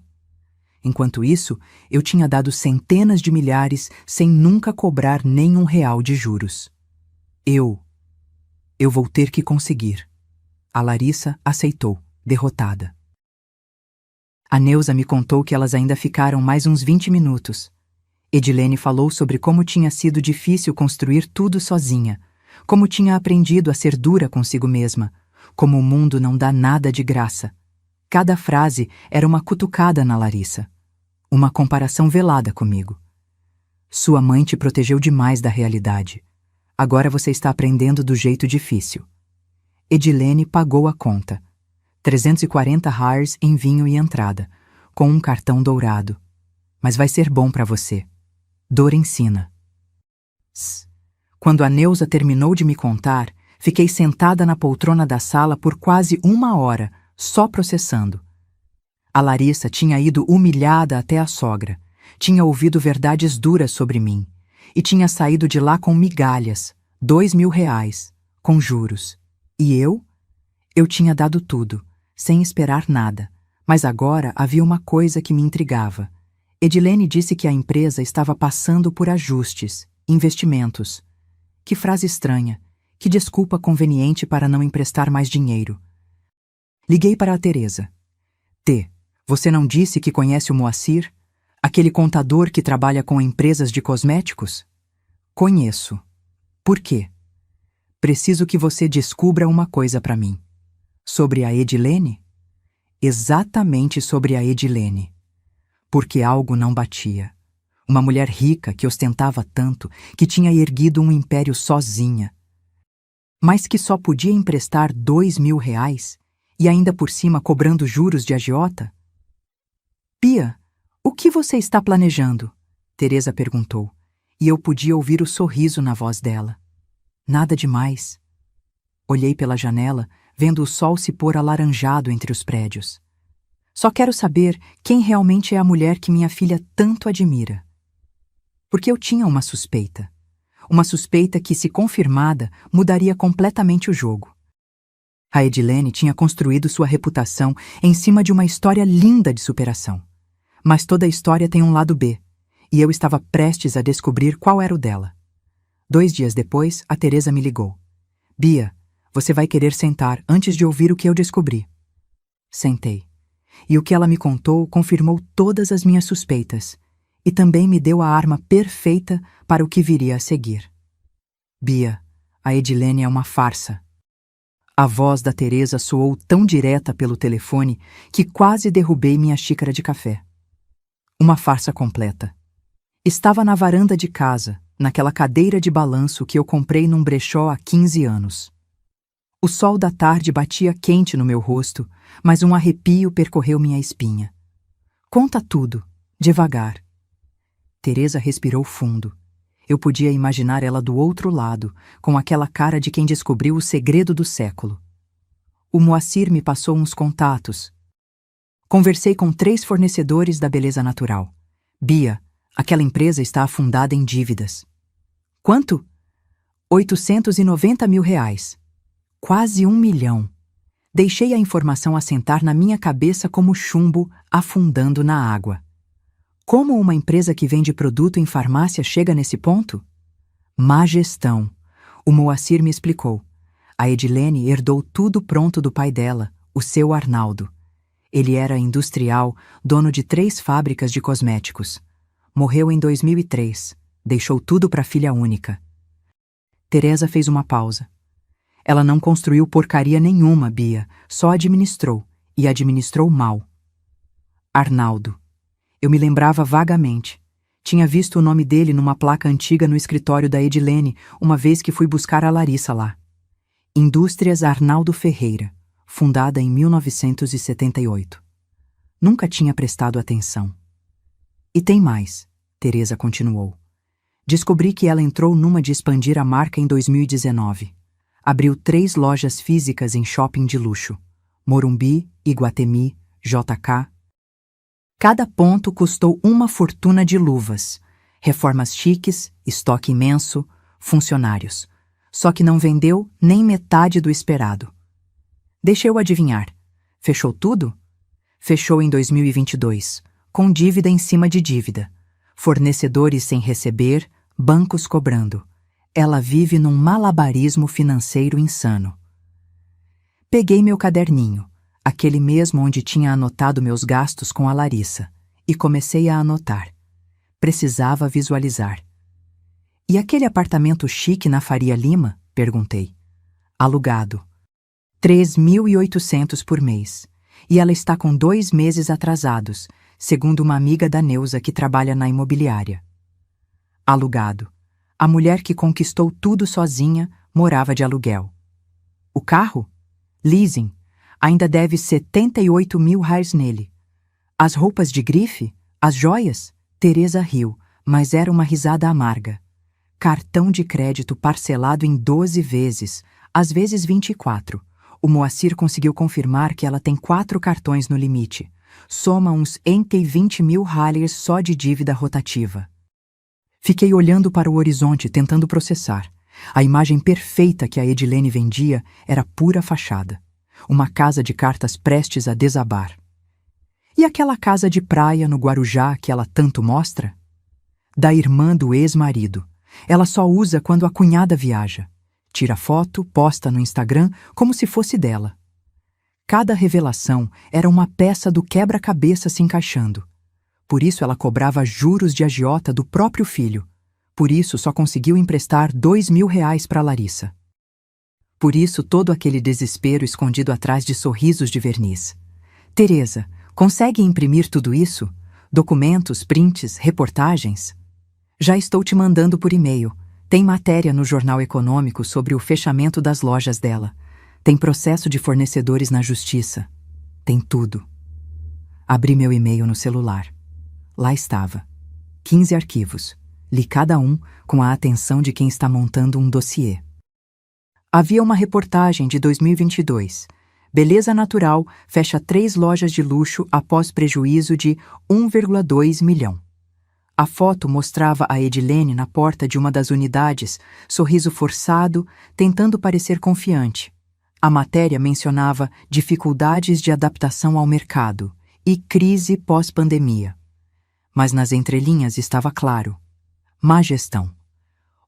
Enquanto isso, eu tinha dado centenas de milhares sem nunca cobrar nem R$1 de juros. Eu vou ter que conseguir. A Larissa aceitou, derrotada. A Neuza me contou que elas ainda ficaram mais uns 20 minutos. Edilene falou sobre como tinha sido difícil construir tudo sozinha, como tinha aprendido a ser dura consigo mesma, como o mundo não dá nada de graça. Cada frase era uma cutucada na Larissa, uma comparação velada comigo. Sua mãe te protegeu demais da realidade. Agora você está aprendendo do jeito difícil. Edilene pagou a conta. 340 hatters em vinho e entrada, com um cartão dourado. Mas vai ser bom para você. Dor ensina. Quando a Neuza terminou de me contar, fiquei sentada na poltrona da sala por quase 1 hora, só processando. A Larissa tinha ido humilhada até a sogra, tinha ouvido verdades duras sobre mim, e tinha saído de lá com migalhas, R$2.000, com juros. E eu? Eu tinha dado tudo, sem esperar nada, mas agora havia uma coisa que me intrigava. Edilene disse que a empresa estava passando por ajustes, investimentos. Que frase estranha, que desculpa conveniente para não emprestar mais dinheiro. Liguei para a Teresa. T, você não disse que conhece o Moacir? Aquele contador que trabalha com empresas de cosméticos? Conheço. Por quê? Preciso que você descubra uma coisa para mim. Sobre a Edilene? Exatamente sobre a Edilene. Porque algo não batia. Uma mulher rica que ostentava tanto, que tinha erguido um império sozinha, mas que só podia emprestar R$2.000 e ainda por cima cobrando juros de agiota? Pia, o que você está planejando? Teresa perguntou, e eu podia ouvir o sorriso na voz dela. Nada demais. Olhei pela janela, vendo o sol se pôr alaranjado entre os prédios. Só quero saber quem realmente é a mulher que minha filha tanto admira. Porque eu tinha uma suspeita. Uma suspeita que, se confirmada, mudaria completamente o jogo. A Edilene tinha construído sua reputação em cima de uma história linda de superação. Mas toda história tem um lado B, e eu estava prestes a descobrir qual era o dela. 2 dias depois, a Teresa me ligou. Bia, você vai querer sentar antes de ouvir o que eu descobri. Sentei. E o que ela me contou confirmou todas as minhas suspeitas, e também me deu a arma perfeita para o que viria a seguir. Bia, a Edilene é uma farsa. A voz da Teresa soou tão direta pelo telefone que quase derrubei minha xícara de café. Uma farsa completa. Estava na varanda de casa, naquela cadeira de balanço que eu comprei num brechó há 15 anos. O sol da tarde batia quente no meu rosto, mas um arrepio percorreu minha espinha. Conta tudo, devagar. Teresa respirou fundo. Eu podia imaginar ela do outro lado, com aquela cara de quem descobriu o segredo do século. O Moacir me passou uns contatos. Conversei com 3 fornecedores da beleza natural. Bia, aquela empresa está afundada em dívidas. Quanto? 890 mil reais. Quase 1 milhão. Deixei a informação assentar na minha cabeça como chumbo afundando na água. Como uma empresa que vende produto em farmácia chega nesse ponto? Má gestão. O Moacir me explicou. A Edilene herdou tudo pronto do pai dela, o seu Arnaldo. Ele era industrial, dono de 3 fábricas de cosméticos. Morreu em 2003. Deixou tudo para a filha única. Teresa fez uma pausa. Ela não construiu porcaria nenhuma, Bia, só administrou, e administrou mal. Arnaldo. Eu me lembrava vagamente. Tinha visto o nome dele numa placa antiga no escritório da Edilene, uma vez que fui buscar a Larissa lá. Indústrias Arnaldo Ferreira, fundada em 1978. Nunca tinha prestado atenção. E tem mais, Teresa continuou. Descobri que ela entrou numa de expandir a marca em 2019. Abriu 3 lojas físicas em shopping de luxo. Morumbi, Iguatemi, JK. Cada ponto custou uma fortuna de luvas, reformas chiques, estoque imenso, funcionários. Só que não vendeu nem metade do esperado. Deixa eu adivinhar. Fechou tudo? Fechou em 2022, com dívida em cima de dívida. Fornecedores sem receber, bancos cobrando. Ela vive num malabarismo financeiro insano. Peguei meu caderninho, aquele mesmo onde tinha anotado meus gastos com a Larissa, e comecei a anotar. Precisava visualizar. E aquele apartamento chique na Faria Lima? Perguntei. Alugado. 3.800 por mês. E ela está com 2 meses atrasados, segundo uma amiga da Neuza que trabalha na imobiliária. Alugado. A mulher que conquistou tudo sozinha morava de aluguel. O carro? Leasing. Ainda deve 78 mil reais nele. As roupas de grife? As joias? Teresa riu, mas era uma risada amarga. Cartão de crédito parcelado em 12 vezes, às vezes 24. O Moacir conseguiu confirmar que ela tem 4 cartões no limite. Soma uns 20 mil reais só de dívida rotativa. Fiquei olhando para o horizonte, tentando processar. A imagem perfeita que a Edilene vendia era pura fachada. Uma casa de cartas prestes a desabar. E aquela casa de praia no Guarujá que ela tanto mostra? Da irmã do ex-marido. Ela só usa quando a cunhada viaja. Tira foto, posta no Instagram como se fosse dela. Cada revelação era uma peça do quebra-cabeça se encaixando. Por isso ela cobrava juros de agiota do próprio filho. Por isso só conseguiu emprestar 2 mil reais para Larissa. Por isso todo aquele desespero escondido atrás de sorrisos de verniz. Teresa, consegue imprimir tudo isso? Documentos, prints, reportagens? Já estou te mandando por e-mail. Tem matéria no Jornal Econômico sobre o fechamento das lojas dela. Tem processo de fornecedores na justiça. Tem tudo. Abri meu e-mail no celular. Lá estava. 15 arquivos. Li cada um com a atenção de quem está montando um dossiê. Havia uma reportagem de 2022. Beleza Natural fecha 3 lojas de luxo após prejuízo de 1,2 milhão. A foto mostrava a Edilene na porta de uma das unidades, sorriso forçado, tentando parecer confiante. A matéria mencionava dificuldades de adaptação ao mercado e crise pós-pandemia. Mas nas entrelinhas estava claro: má gestão.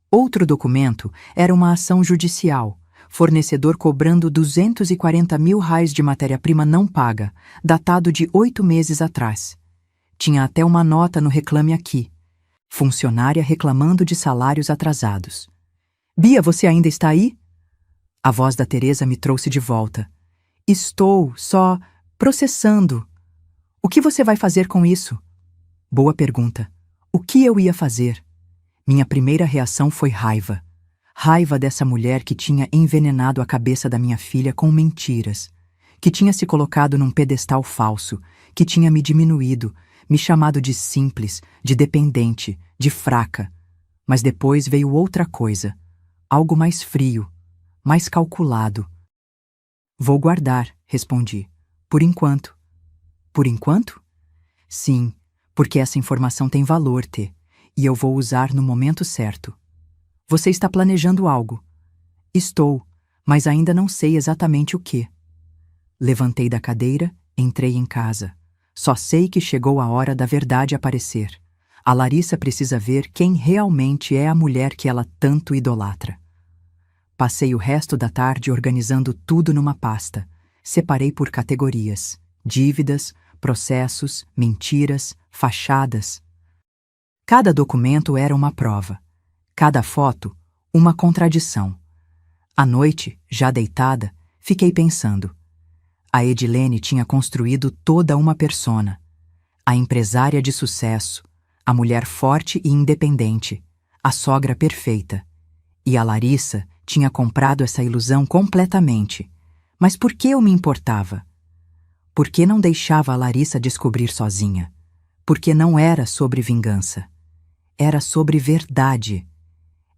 Outro documento era uma ação judicial, fornecedor cobrando R$ 240 mil de matéria-prima não paga, datado de 8 meses atrás. Tinha até uma nota no Reclame Aqui. Funcionária reclamando de salários atrasados. Bia, você ainda está aí? A voz da Teresa me trouxe de volta. Estou só processando. O que você vai fazer com isso? Boa pergunta. O que eu ia fazer? Minha primeira reação foi raiva. Raiva dessa mulher que tinha envenenado a cabeça da minha filha com mentiras, que tinha se colocado num pedestal falso, que tinha me diminuído, me chamado de simples, de dependente, de fraca. Mas depois veio outra coisa, algo mais frio, mais calculado. Vou guardar, respondi. Por enquanto. Por enquanto? Sim, porque essa informação tem valor, T, e eu vou usar no momento certo. Você está planejando algo. Estou, mas ainda não sei exatamente o que. Levantei da cadeira, entrei em casa. Só sei que chegou a hora da verdade aparecer. A Larissa precisa ver quem realmente é a mulher que ela tanto idolatra. Passei o resto da tarde organizando tudo numa pasta. Separei por categorias: dívidas, processos, mentiras, fachadas. Cada documento era uma prova. Cada foto, uma contradição. À noite, já deitada, fiquei pensando. A Edilene tinha construído toda uma persona. A empresária de sucesso, a mulher forte e independente, a sogra perfeita. E a Larissa tinha comprado essa ilusão completamente. Mas por que eu me importava? Por que não deixava a Larissa descobrir sozinha? Porque não era sobre vingança. Era sobre verdade.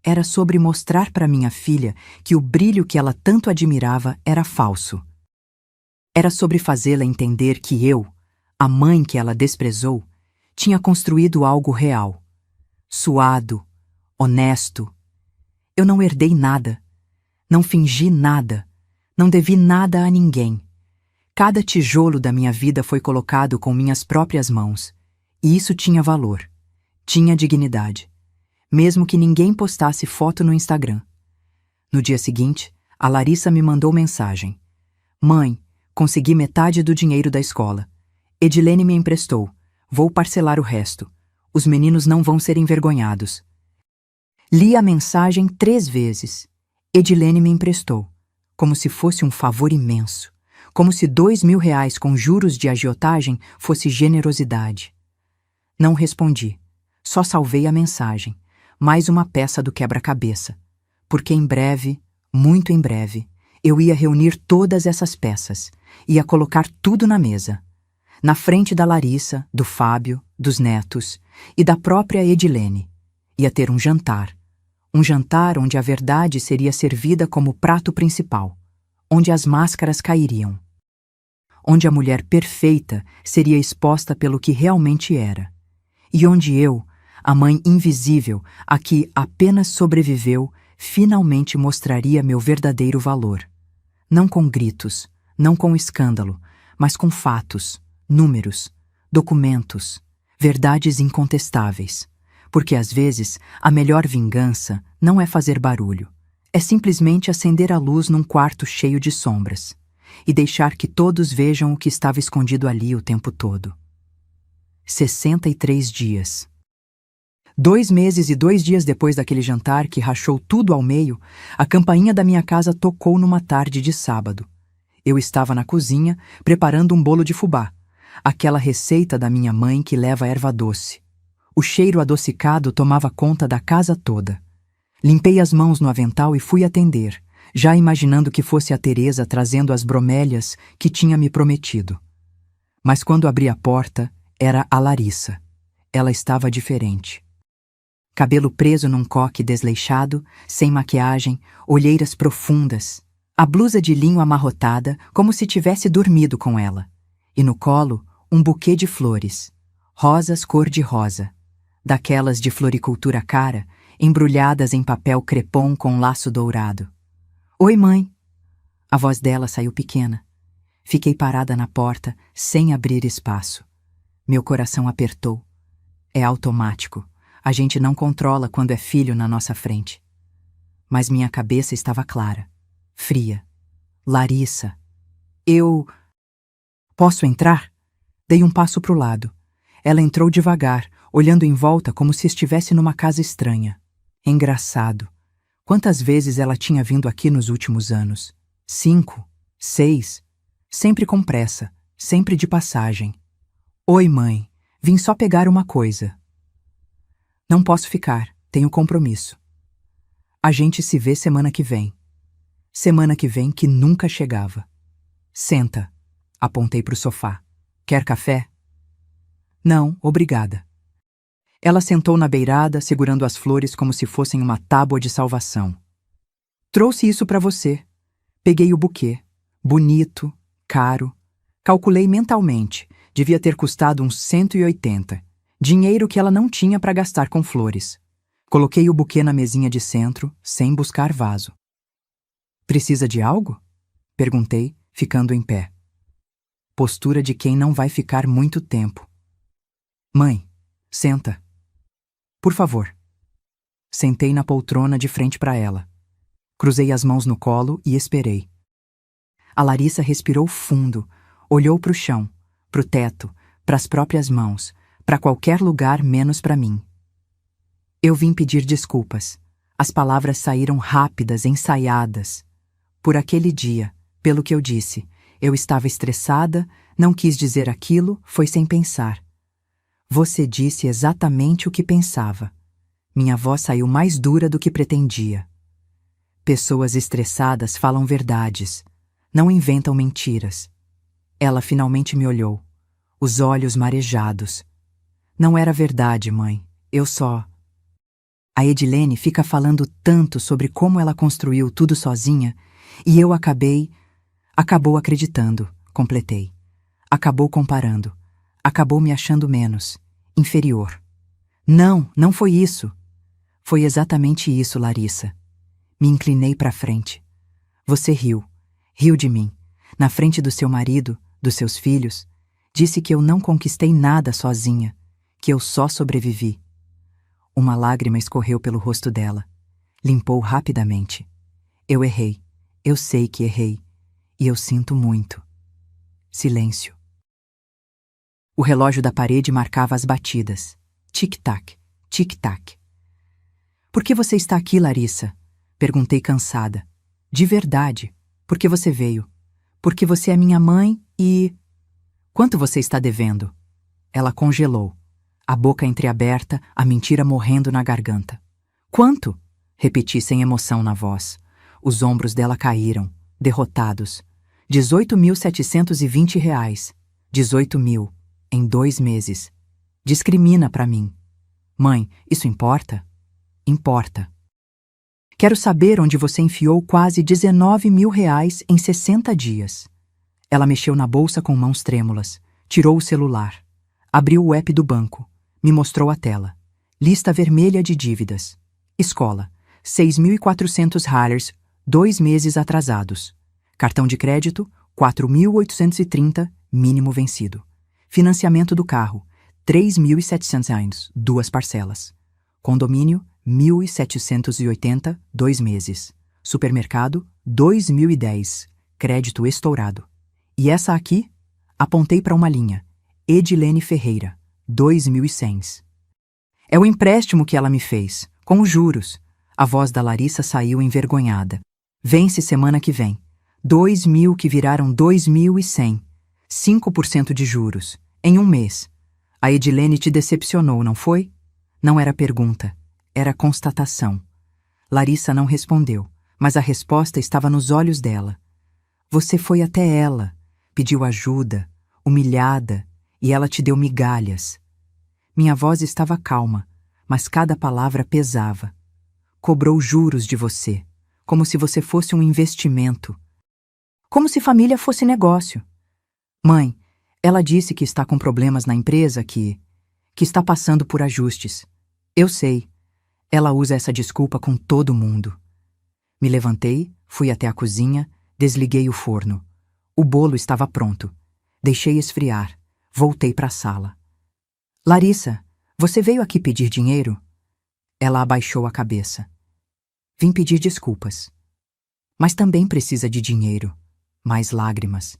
Era sobre mostrar para minha filha que o brilho que ela tanto admirava era falso. Era sobre fazê-la entender que eu, a mãe que ela desprezou, tinha construído algo real, suado, honesto. Eu não herdei nada, não fingi nada, não devi nada a ninguém. Cada tijolo da minha vida foi colocado com minhas próprias mãos, e isso tinha valor, tinha dignidade. Mesmo que ninguém postasse foto no Instagram. No dia seguinte, a Larissa me mandou mensagem. Mãe, consegui metade do dinheiro da escola. Edilene me emprestou. Vou parcelar o resto. Os meninos não vão ser envergonhados. Li a mensagem 3 vezes. Edilene me emprestou. Como se fosse um favor imenso. Como se R$ 2.000 com juros de agiotagem fosse generosidade. Não respondi. Só salvei a mensagem. Mais uma peça do quebra-cabeça, porque em breve, muito em breve, eu ia reunir todas essas peças, ia colocar tudo na mesa, na frente da Larissa, do Fábio, dos netos e da própria Edilene. Ia ter um jantar onde a verdade seria servida como prato principal, onde as máscaras cairiam, onde a mulher perfeita seria exposta pelo que realmente era, e onde eu, a mãe invisível, a que apenas sobreviveu, finalmente mostraria meu verdadeiro valor. Não com gritos, não com escândalo, mas com fatos, números, documentos, verdades incontestáveis. Porque às vezes a melhor vingança não é fazer barulho, é simplesmente acender a luz num quarto cheio de sombras e deixar que todos vejam o que estava escondido ali o tempo todo. 63 dias. 2 meses e 2 dias depois daquele jantar que rachou tudo ao meio, a campainha da minha casa tocou numa tarde de sábado. Eu estava na cozinha, preparando um bolo de fubá, aquela receita da minha mãe que leva erva doce. O cheiro adocicado tomava conta da casa toda. Limpei as mãos no avental e fui atender, já imaginando que fosse a Teresa trazendo as bromélias que tinha me prometido. Mas quando abri a porta, era a Larissa. Ela estava diferente. Cabelo preso num coque desleixado, sem maquiagem, olheiras profundas, a blusa de linho amarrotada como se tivesse dormido com ela, e no colo um buquê de flores, rosas cor-de-rosa, daquelas de floricultura cara, embrulhadas em papel crepom com laço dourado. Oi, mãe. A voz dela saiu pequena. Fiquei parada na porta, sem abrir espaço. Meu coração apertou. É automático. A gente não controla quando é filho na nossa frente. Mas minha cabeça estava clara, fria. Larissa. Eu... Posso entrar? Dei um passo para o lado. Ela entrou devagar, olhando em volta como se estivesse numa casa estranha. Engraçado. Quantas vezes ela tinha vindo aqui nos últimos anos? 5, 6. Sempre com pressa, sempre de passagem. Oi, mãe. Vim só pegar uma coisa. Não posso ficar, tenho compromisso. A gente se vê semana que vem. Semana que vem que nunca chegava. Senta. Apontei para o sofá. Quer café? Não, obrigada. Ela sentou na beirada, segurando as flores como se fossem uma tábua de salvação. Trouxe isso para você. Peguei o buquê. Bonito, caro. Calculei mentalmente. Devia ter custado uns 180. Dinheiro que ela não tinha para gastar com flores. Coloquei o buquê na mesinha de centro, sem buscar vaso. Precisa de algo? Perguntei, ficando em pé. Postura de quem não vai ficar muito tempo. Mãe, senta. Por favor. Sentei na poltrona de frente para ela. Cruzei as mãos no colo e esperei. A Larissa respirou fundo, olhou para o chão, para o teto, para as próprias mãos, para qualquer lugar menos para mim. Eu vim pedir desculpas. As palavras saíram rápidas, ensaiadas. Por aquele dia, pelo que eu disse, eu estava estressada, não quis dizer aquilo, foi sem pensar. Você disse exatamente o que pensava. Minha voz saiu mais dura do que pretendia. Pessoas estressadas falam verdades, não inventam mentiras. Ela finalmente me olhou, os olhos marejados. Não era verdade, mãe, eu só... A Edilene fica falando tanto sobre como ela construiu tudo sozinha, e eu acabou acreditando, completei. Acabou comparando, acabou me achando menos, inferior. Não foi isso. Foi exatamente isso, Larissa. Me inclinei para frente. Você riu de mim, na frente do seu marido, dos seus filhos. Disse que eu não conquistei nada sozinha, que eu só sobrevivi. Uma lágrima escorreu pelo rosto dela. Limpou rapidamente. Eu errei. Eu sei que errei. E eu sinto muito. Silêncio. O relógio da parede marcava as batidas. Tic-tac, tic-tac. Por que você está aqui, Larissa? Perguntei cansada. De verdade. Por que você veio? Porque você é minha mãe e... Quanto você está devendo? Ela congelou. A boca entreaberta, a mentira morrendo na garganta. Quanto? Repeti sem emoção na voz. Os ombros dela caíram, derrotados. 18.720 reais. 18.000. Em 2 meses. Discrimina pra mim. Mãe, isso importa? Importa. Quero saber onde você enfiou quase 19.000 reais em 60 dias. Ela mexeu na bolsa com mãos trêmulas. Tirou o celular. Abriu o app do banco. Me mostrou a tela. Lista vermelha de dívidas. Escola. 6.400 ralers, 2 meses atrasados. Cartão de crédito, 4.830, mínimo vencido. Financiamento do carro, 3.700, 2 parcelas. Condomínio, 1.780, 2 meses. Supermercado, 2.010, crédito estourado. E essa aqui? Apontei para uma linha. Edilene Ferreira, 2.100. É o empréstimo que ela me fez, com os juros. A voz da Larissa saiu envergonhada. Vence semana que vem. 2.000 que viraram 2.100. 5% de juros. Em 1 mês. A Edilene te decepcionou, não foi? Não era pergunta. Era constatação. Larissa não respondeu, mas a resposta estava nos olhos dela. Você foi até ela, pediu ajuda, humilhada, e ela te deu migalhas. Minha voz estava calma, mas cada palavra pesava. Cobrou juros de você, como se você fosse um investimento. Como se família fosse negócio. Mãe, ela disse que está com problemas na empresa, que está passando por ajustes. Eu sei. Ela usa essa desculpa com todo mundo. Me levantei, fui até a cozinha, Desliguei o forno. O bolo estava pronto. Deixei esfriar. Voltei para a sala. Larissa, você veio aqui pedir dinheiro? Ela abaixou a cabeça. Vim pedir desculpas. Mas também precisa de dinheiro. Mais lágrimas.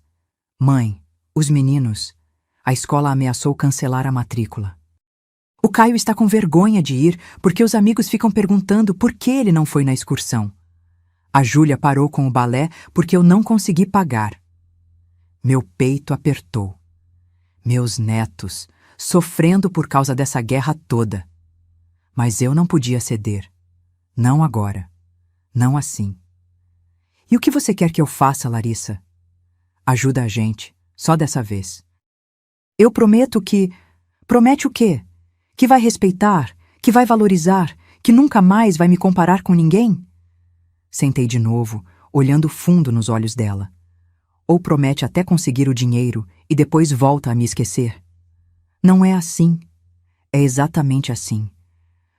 Mãe, os meninos. A escola ameaçou cancelar a matrícula. O Caio está com vergonha de ir porque os amigos ficam perguntando por que ele não foi na excursão. A Júlia parou com o balé porque eu não consegui pagar. Meu peito apertou. Meus netos, sofrendo por causa dessa guerra toda. Mas eu não podia ceder. Não agora. Não assim. E o que você quer que eu faça, Larissa? Ajuda a gente, só dessa vez. Eu prometo que... Promete o quê? Que vai respeitar, que vai valorizar, que nunca mais vai me comparar com ninguém? Sentei de novo, olhando fundo nos olhos dela. Ou promete até conseguir o dinheiro e depois volta a me esquecer? Não é assim. É exatamente assim.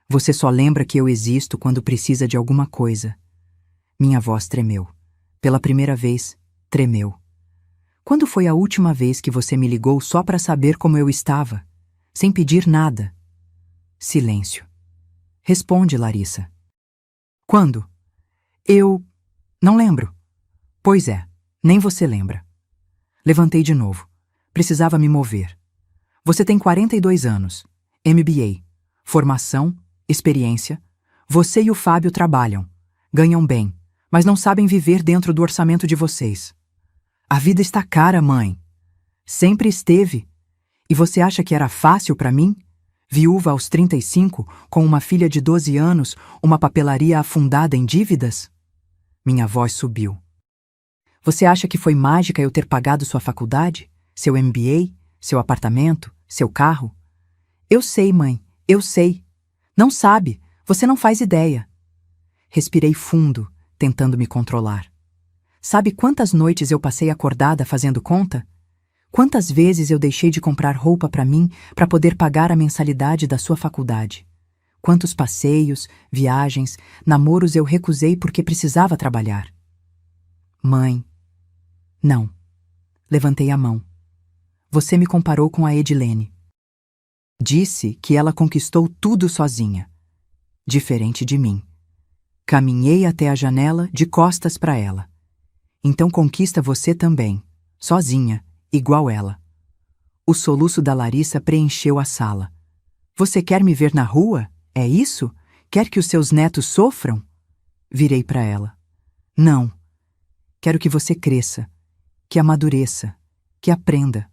Você só lembra que eu existo quando precisa de alguma coisa. Minha voz tremeu. Pela primeira vez, tremeu. Quando foi a última vez que você me ligou só para saber como eu estava? Sem pedir nada. Silêncio. Responde, Larissa. Quando? Eu... não lembro. Pois é, nem você lembra. Levantei de novo. Precisava me mover. Você tem 42 anos. MBA. Formação, experiência. Você e o Fábio trabalham. Ganham bem, mas não sabem viver dentro do orçamento de vocês. A vida está cara, mãe. Sempre esteve. E você acha que era fácil para mim? Viúva aos 35, com uma filha de 12 anos, uma papelaria afundada em dívidas? Minha voz subiu. Você acha que foi mágica eu ter pagado sua faculdade? Seu MBA? Seu apartamento? Seu carro? Eu sei, mãe, eu sei. Não sabe, você não faz ideia. Respirei fundo, tentando me controlar. Sabe quantas noites eu passei acordada fazendo conta? Quantas vezes eu deixei de comprar roupa para mim para poder pagar a mensalidade da sua faculdade? Quantos passeios, viagens, namoros eu recusei porque precisava trabalhar? Mãe. Não. Levantei a mão. Você me comparou com a Edilene. Disse que ela conquistou tudo sozinha. Diferente de mim. Caminhei até a janela de costas para ela. Então conquista você também, sozinha, igual ela. O soluço da Larissa preencheu a sala. Você quer me ver na rua? É isso? Quer que os seus netos sofram? Virei para ela. Não. Quero que você cresça, que amadureça, que aprenda.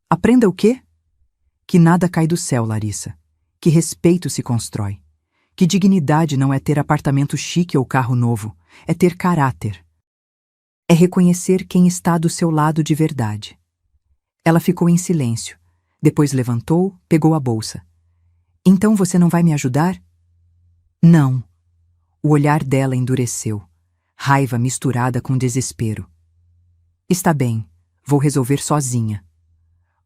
Aprenda o quê? Que nada cai do céu, Larissa. Que respeito se constrói. Que dignidade não é ter apartamento chique ou carro novo, é ter caráter. É reconhecer quem está do seu lado de verdade. Ela ficou em silêncio. Depois levantou, pegou a bolsa. Então você não vai me ajudar? Não. O olhar dela endureceu. Raiva misturada com desespero. Está bem, vou resolver sozinha.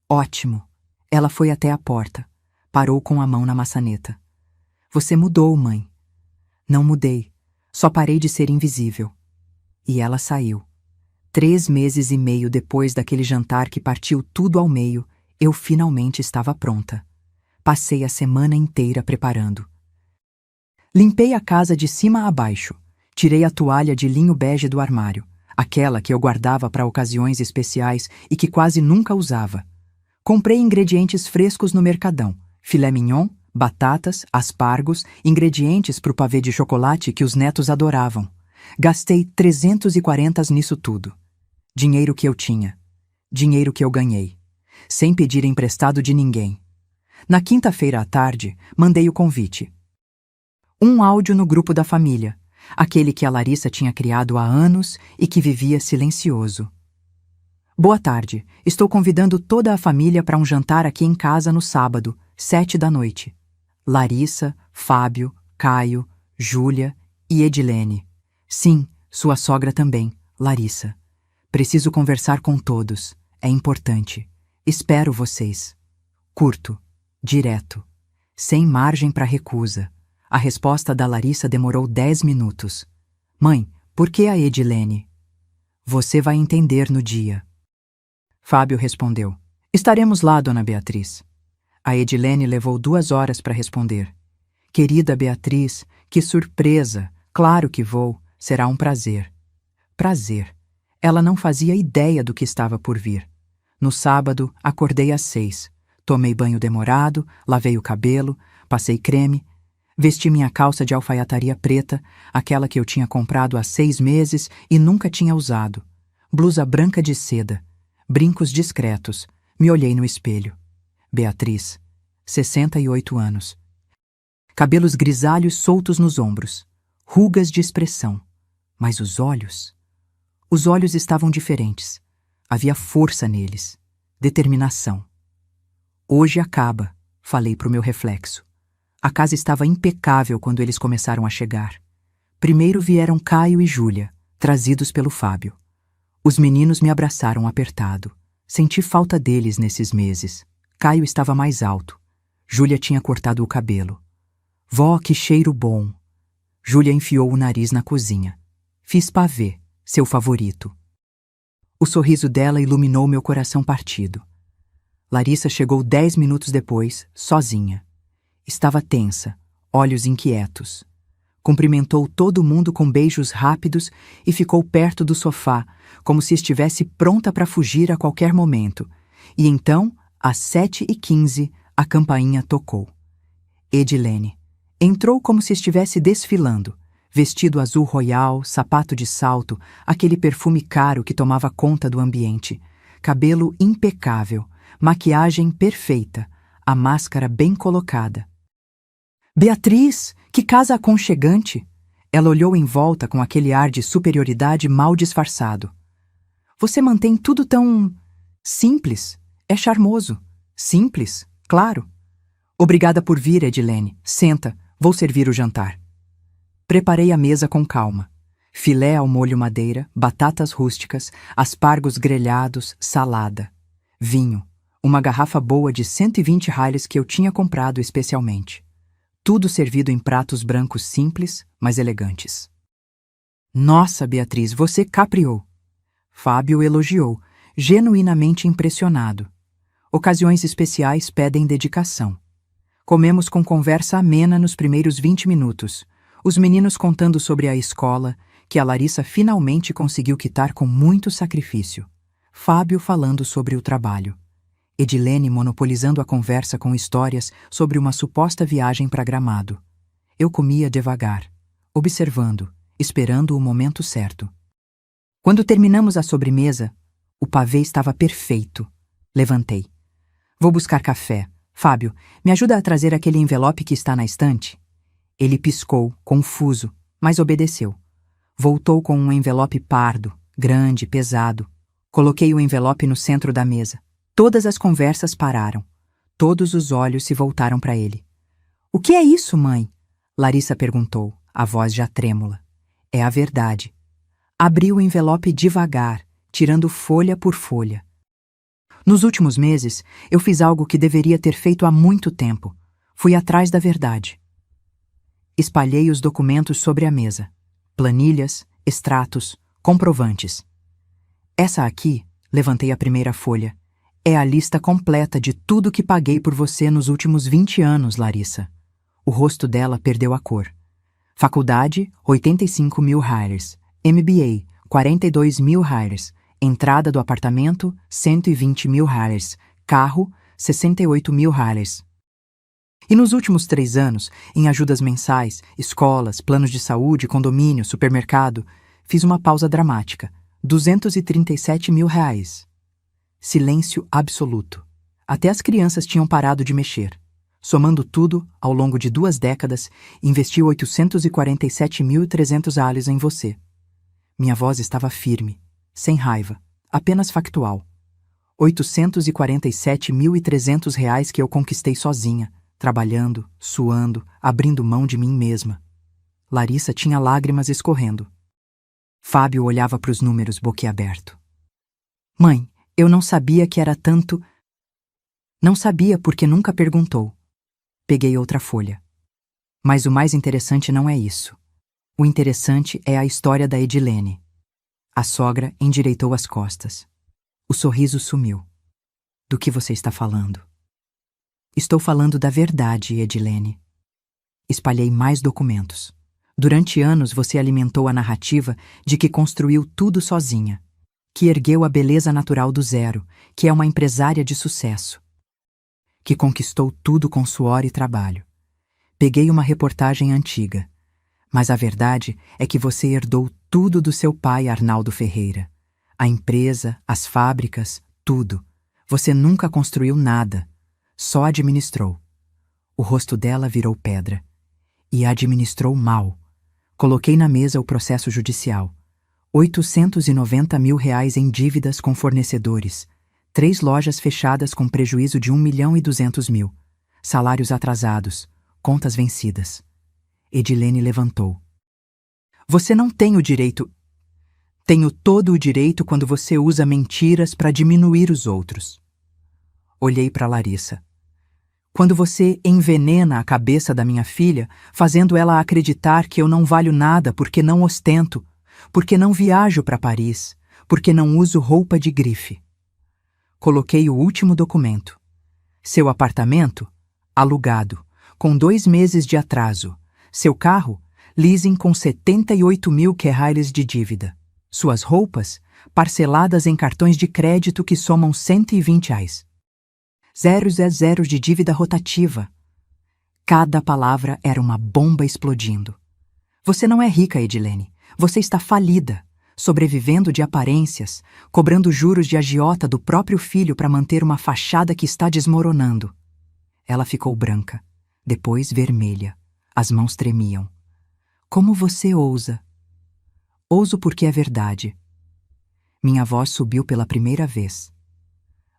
Ótimo. Ela foi até a porta. Parou com a mão na maçaneta. Você mudou, mãe. Não mudei. Só parei de ser invisível. E ela saiu. 3 meses e meio depois daquele jantar que partiu tudo ao meio, eu finalmente estava pronta. Passei a semana inteira preparando. Limpei a casa de cima a baixo. Tirei a toalha de linho bege do armário, aquela que eu guardava para ocasiões especiais e que quase nunca usava. Comprei ingredientes frescos no mercadão, filé mignon, batatas, aspargos, ingredientes para o pavê de chocolate que os netos adoravam. Gastei 340 nisso tudo. Dinheiro que eu tinha. Dinheiro que eu ganhei. Sem pedir emprestado de ninguém. Na quinta-feira à tarde, mandei o convite. Um áudio no grupo da família, aquele que a Larissa tinha criado há anos e que vivia silencioso. Boa tarde, estou convidando toda a família para um jantar aqui em casa no sábado, 19h. Larissa, Fábio, Caio, Júlia e Edilene. Sim, sua sogra também, Larissa. Preciso conversar com todos. É importante. Espero vocês. Curto, direto, sem margem para recusa. A resposta da Larissa demorou 10 minutos. Mãe, por que a Edilene? Você vai entender no dia. Fábio respondeu: Estaremos lá, dona Beatriz. A Edilene levou 2 horas para responder. Querida Beatriz, que surpresa! Claro que vou. Será um prazer. Prazer. Ela não fazia ideia do que estava por vir. No sábado, acordei às 6. Tomei banho demorado, lavei o cabelo, passei creme, vesti minha calça de alfaiataria preta, aquela que eu tinha comprado há 6 meses e nunca tinha usado. Blusa branca de seda, brincos discretos. Me olhei no espelho. Beatriz, 68 anos. Cabelos grisalhos soltos nos ombros, rugas de expressão. Mas os olhos? Os olhos estavam diferentes. Havia força neles, determinação. Hoje acaba, falei para o meu reflexo. A casa estava impecável quando eles começaram a chegar. Primeiro vieram Caio e Júlia, trazidos pelo Fábio. Os meninos me abraçaram apertado. Senti falta deles nesses meses. Caio estava mais alto. Júlia tinha cortado o cabelo. Vó, que cheiro bom! Júlia enfiou o nariz na cozinha. Fiz pavê, seu favorito. O sorriso dela iluminou meu coração partido. Larissa chegou 10 minutos depois, sozinha. Estava tensa, olhos inquietos. Cumprimentou todo mundo com beijos rápidos e ficou perto do sofá, como se estivesse pronta para fugir a qualquer momento. E então, às 7h15, a campainha tocou. Edilene. Entrou como se estivesse desfilando. Vestido azul royal, sapato de salto, aquele perfume caro que tomava conta do ambiente. Cabelo impecável, maquiagem perfeita, a máscara bem colocada. Beatriz, que casa aconchegante! Ela olhou em volta com aquele ar de superioridade mal disfarçado. Você mantém tudo tão... simples. É charmoso. Simples, claro. Obrigada por vir, Edilene. Senta, vou servir o jantar. Preparei a mesa com calma. Filé ao molho madeira, batatas rústicas, aspargos grelhados, salada. Vinho, uma garrafa boa de 120 Helles que eu tinha comprado especialmente. Tudo servido em pratos brancos simples, mas elegantes. Nossa, Beatriz, você capriou. Fábio elogiou, genuinamente impressionado. Ocasiões especiais pedem dedicação. Comemos com conversa amena nos primeiros 20 minutos. Os meninos contando sobre a escola, que a Larissa finalmente conseguiu quitar com muito sacrifício. Fábio falando sobre o trabalho. Edilene monopolizando a conversa com histórias sobre uma suposta viagem para Gramado. Eu comia devagar, observando, esperando o momento certo. Quando terminamos a sobremesa, o pavê estava perfeito. Levantei. Vou buscar café. Fábio, me ajuda a trazer aquele envelope que está na estante? Ele piscou, confuso, mas obedeceu. Voltou com um envelope pardo, grande, pesado. Coloquei o envelope no centro da mesa. Todas as conversas pararam. Todos os olhos se voltaram para ele. O que é isso, mãe? Larissa perguntou, a voz já trêmula. É a verdade. Abri o envelope devagar, tirando folha por folha. Nos últimos meses, eu fiz algo que deveria ter feito há muito tempo. Fui atrás da verdade. Espalhei os documentos sobre a mesa. Planilhas, extratos, comprovantes. Essa aqui, levantei a primeira folha, é a lista completa de tudo que paguei por você nos últimos 20 anos, Larissa. O rosto dela perdeu a cor. Faculdade, 85 mil Hires. MBA, 42 mil Hires. Entrada do apartamento, 120 mil Hires. Carro, 68 mil Hires. E nos últimos 3 anos, em ajudas mensais, escolas, planos de saúde, condomínio, supermercado, fiz uma pausa dramática. 237 mil reais. Silêncio absoluto. Até as crianças tinham parado de mexer. Somando tudo, ao longo de 2 décadas, investi 847.300 Hales em você. Minha voz estava firme, sem raiva, apenas factual. 847.300 reais que eu conquistei sozinha, trabalhando, suando, abrindo mão de mim mesma. Larissa tinha lágrimas escorrendo. Fábio olhava para os números boquiaberto. Mãe, eu não sabia que era tanto... Não sabia porque nunca perguntou. Peguei outra folha. Mas o mais interessante não é isso. O interessante é a história da Edilene. A sogra endireitou as costas. O sorriso sumiu. Do que você está falando? Estou falando da verdade, Edilene. Espalhei mais documentos. Durante anos você alimentou a narrativa de que construiu tudo sozinha, que ergueu a beleza natural do zero, que é uma empresária de sucesso, que conquistou tudo com suor e trabalho. Peguei uma reportagem antiga, mas a verdade é que você herdou tudo do seu pai, Arnaldo Ferreira. A empresa, as fábricas, tudo. Você nunca construiu nada, só administrou. O rosto dela virou pedra. E administrou mal. Coloquei na mesa o processo judicial. 890 mil reais em dívidas com fornecedores. 3 lojas fechadas com prejuízo de 1.200.000. Salários atrasados. Contas vencidas. Edilene levantou. Você não tem o direito... Tenho todo o direito quando você usa mentiras para diminuir os outros. Olhei para Larissa. Quando você envenena a cabeça da minha filha, fazendo ela acreditar que eu não valho nada porque não ostento, porque não viajo para Paris, porque não uso roupa de grife. Coloquei o último documento. Seu apartamento, alugado, com 2 meses de atraso. Seu carro, leasing com 78 mil reais de dívida. Suas roupas, parceladas em cartões de crédito que somam 120 reais. 000 de dívida rotativa. Cada palavra era uma bomba explodindo. Você não é rica, Edilene. Você está falida, sobrevivendo de aparências, cobrando juros de agiota do próprio filho para manter uma fachada que está desmoronando. Ela ficou branca, depois vermelha. As mãos tremiam. Como você ousa? Ouso porque é verdade. Minha voz subiu pela primeira vez.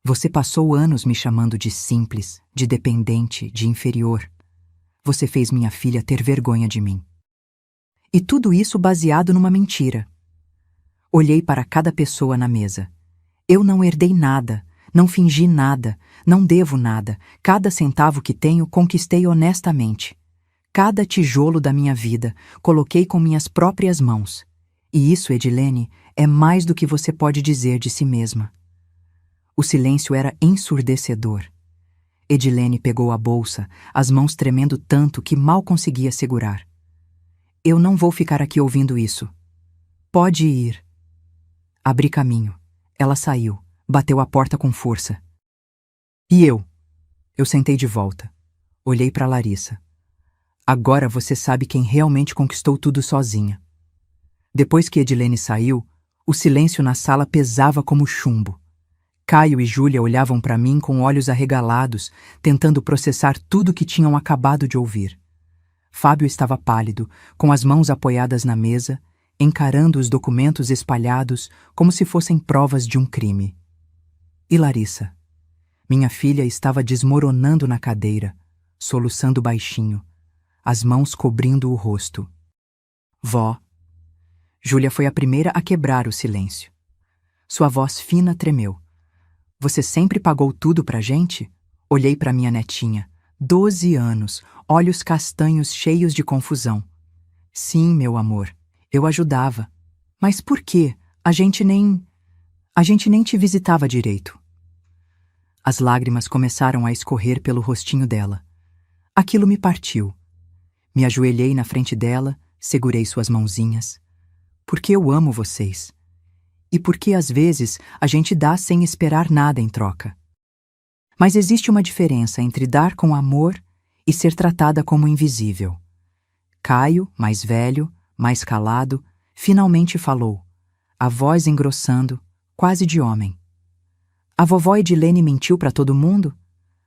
Você passou anos me chamando de simples, de dependente, de inferior. Você fez minha filha ter vergonha de mim. E tudo isso baseado numa mentira. Olhei para cada pessoa na mesa. Eu não herdei nada, não fingi nada, não devo nada. Cada centavo que tenho conquistei honestamente. Cada tijolo da minha vida coloquei com minhas próprias mãos. E isso, Edilene, é mais do que você pode dizer de si mesma. O silêncio era ensurdecedor. Edilene pegou a bolsa, as mãos tremendo tanto que mal conseguia segurar. Eu não vou ficar aqui ouvindo isso. Pode ir. Abri caminho. Ela saiu, bateu a porta com força. E eu? Eu sentei de volta. Olhei para Larissa. Agora você sabe quem realmente conquistou tudo sozinha. Depois que Edilene saiu, o silêncio na sala pesava como chumbo. Caio e Júlia olhavam para mim com olhos arregalados, tentando processar tudo que tinham acabado de ouvir. Fábio estava pálido, com as mãos apoiadas na mesa, encarando os documentos espalhados como se fossem provas de um crime. E Larissa? Minha filha estava desmoronando na cadeira, soluçando baixinho, as mãos cobrindo o rosto. Vó. Júlia foi a primeira a quebrar o silêncio. Sua voz fina tremeu. Você sempre pagou tudo pra gente? Olhei pra minha netinha. 12 anos, olhos castanhos cheios de confusão. Sim, meu amor, eu ajudava. Mas por quê? A gente nem te visitava direito. As lágrimas começaram a escorrer pelo rostinho dela. Aquilo me partiu. Me ajoelhei na frente dela, segurei suas mãozinhas. Porque eu amo vocês. E porque às vezes a gente dá sem esperar nada em troca. Mas existe uma diferença entre dar com amor e ser tratada como invisível. Caio, mais velho, mais calado, finalmente falou, a voz engrossando, quase de homem. A vovó Edilene mentiu para todo mundo?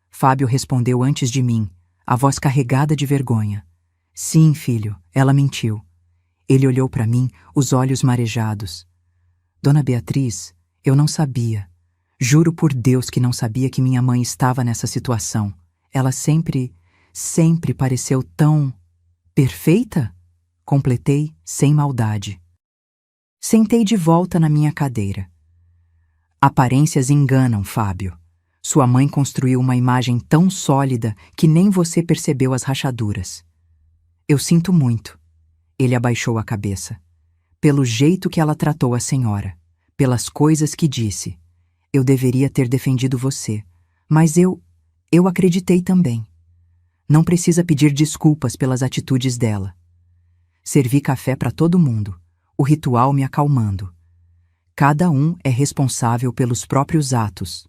Fábio respondeu antes de mim, a voz carregada de vergonha. Sim, filho, ela mentiu. Ele olhou para mim, os olhos marejados. Dona Beatriz, eu não sabia. Juro por Deus que não sabia que minha mãe estava nessa situação. Ela sempre pareceu tão... perfeita? Completei, sem maldade. Sentei de volta na minha cadeira. Aparências enganam, Fábio. Sua mãe construiu uma imagem tão sólida que nem você percebeu as rachaduras. Eu sinto muito. Ele abaixou a cabeça. pelo jeito que ela tratou a senhora, pelas coisas que disse. Eu deveria ter defendido você, mas eu acreditei também. Não precisa pedir desculpas pelas atitudes dela. Servi café para todo mundo, o ritual me acalmando. Cada um é responsável pelos próprios atos.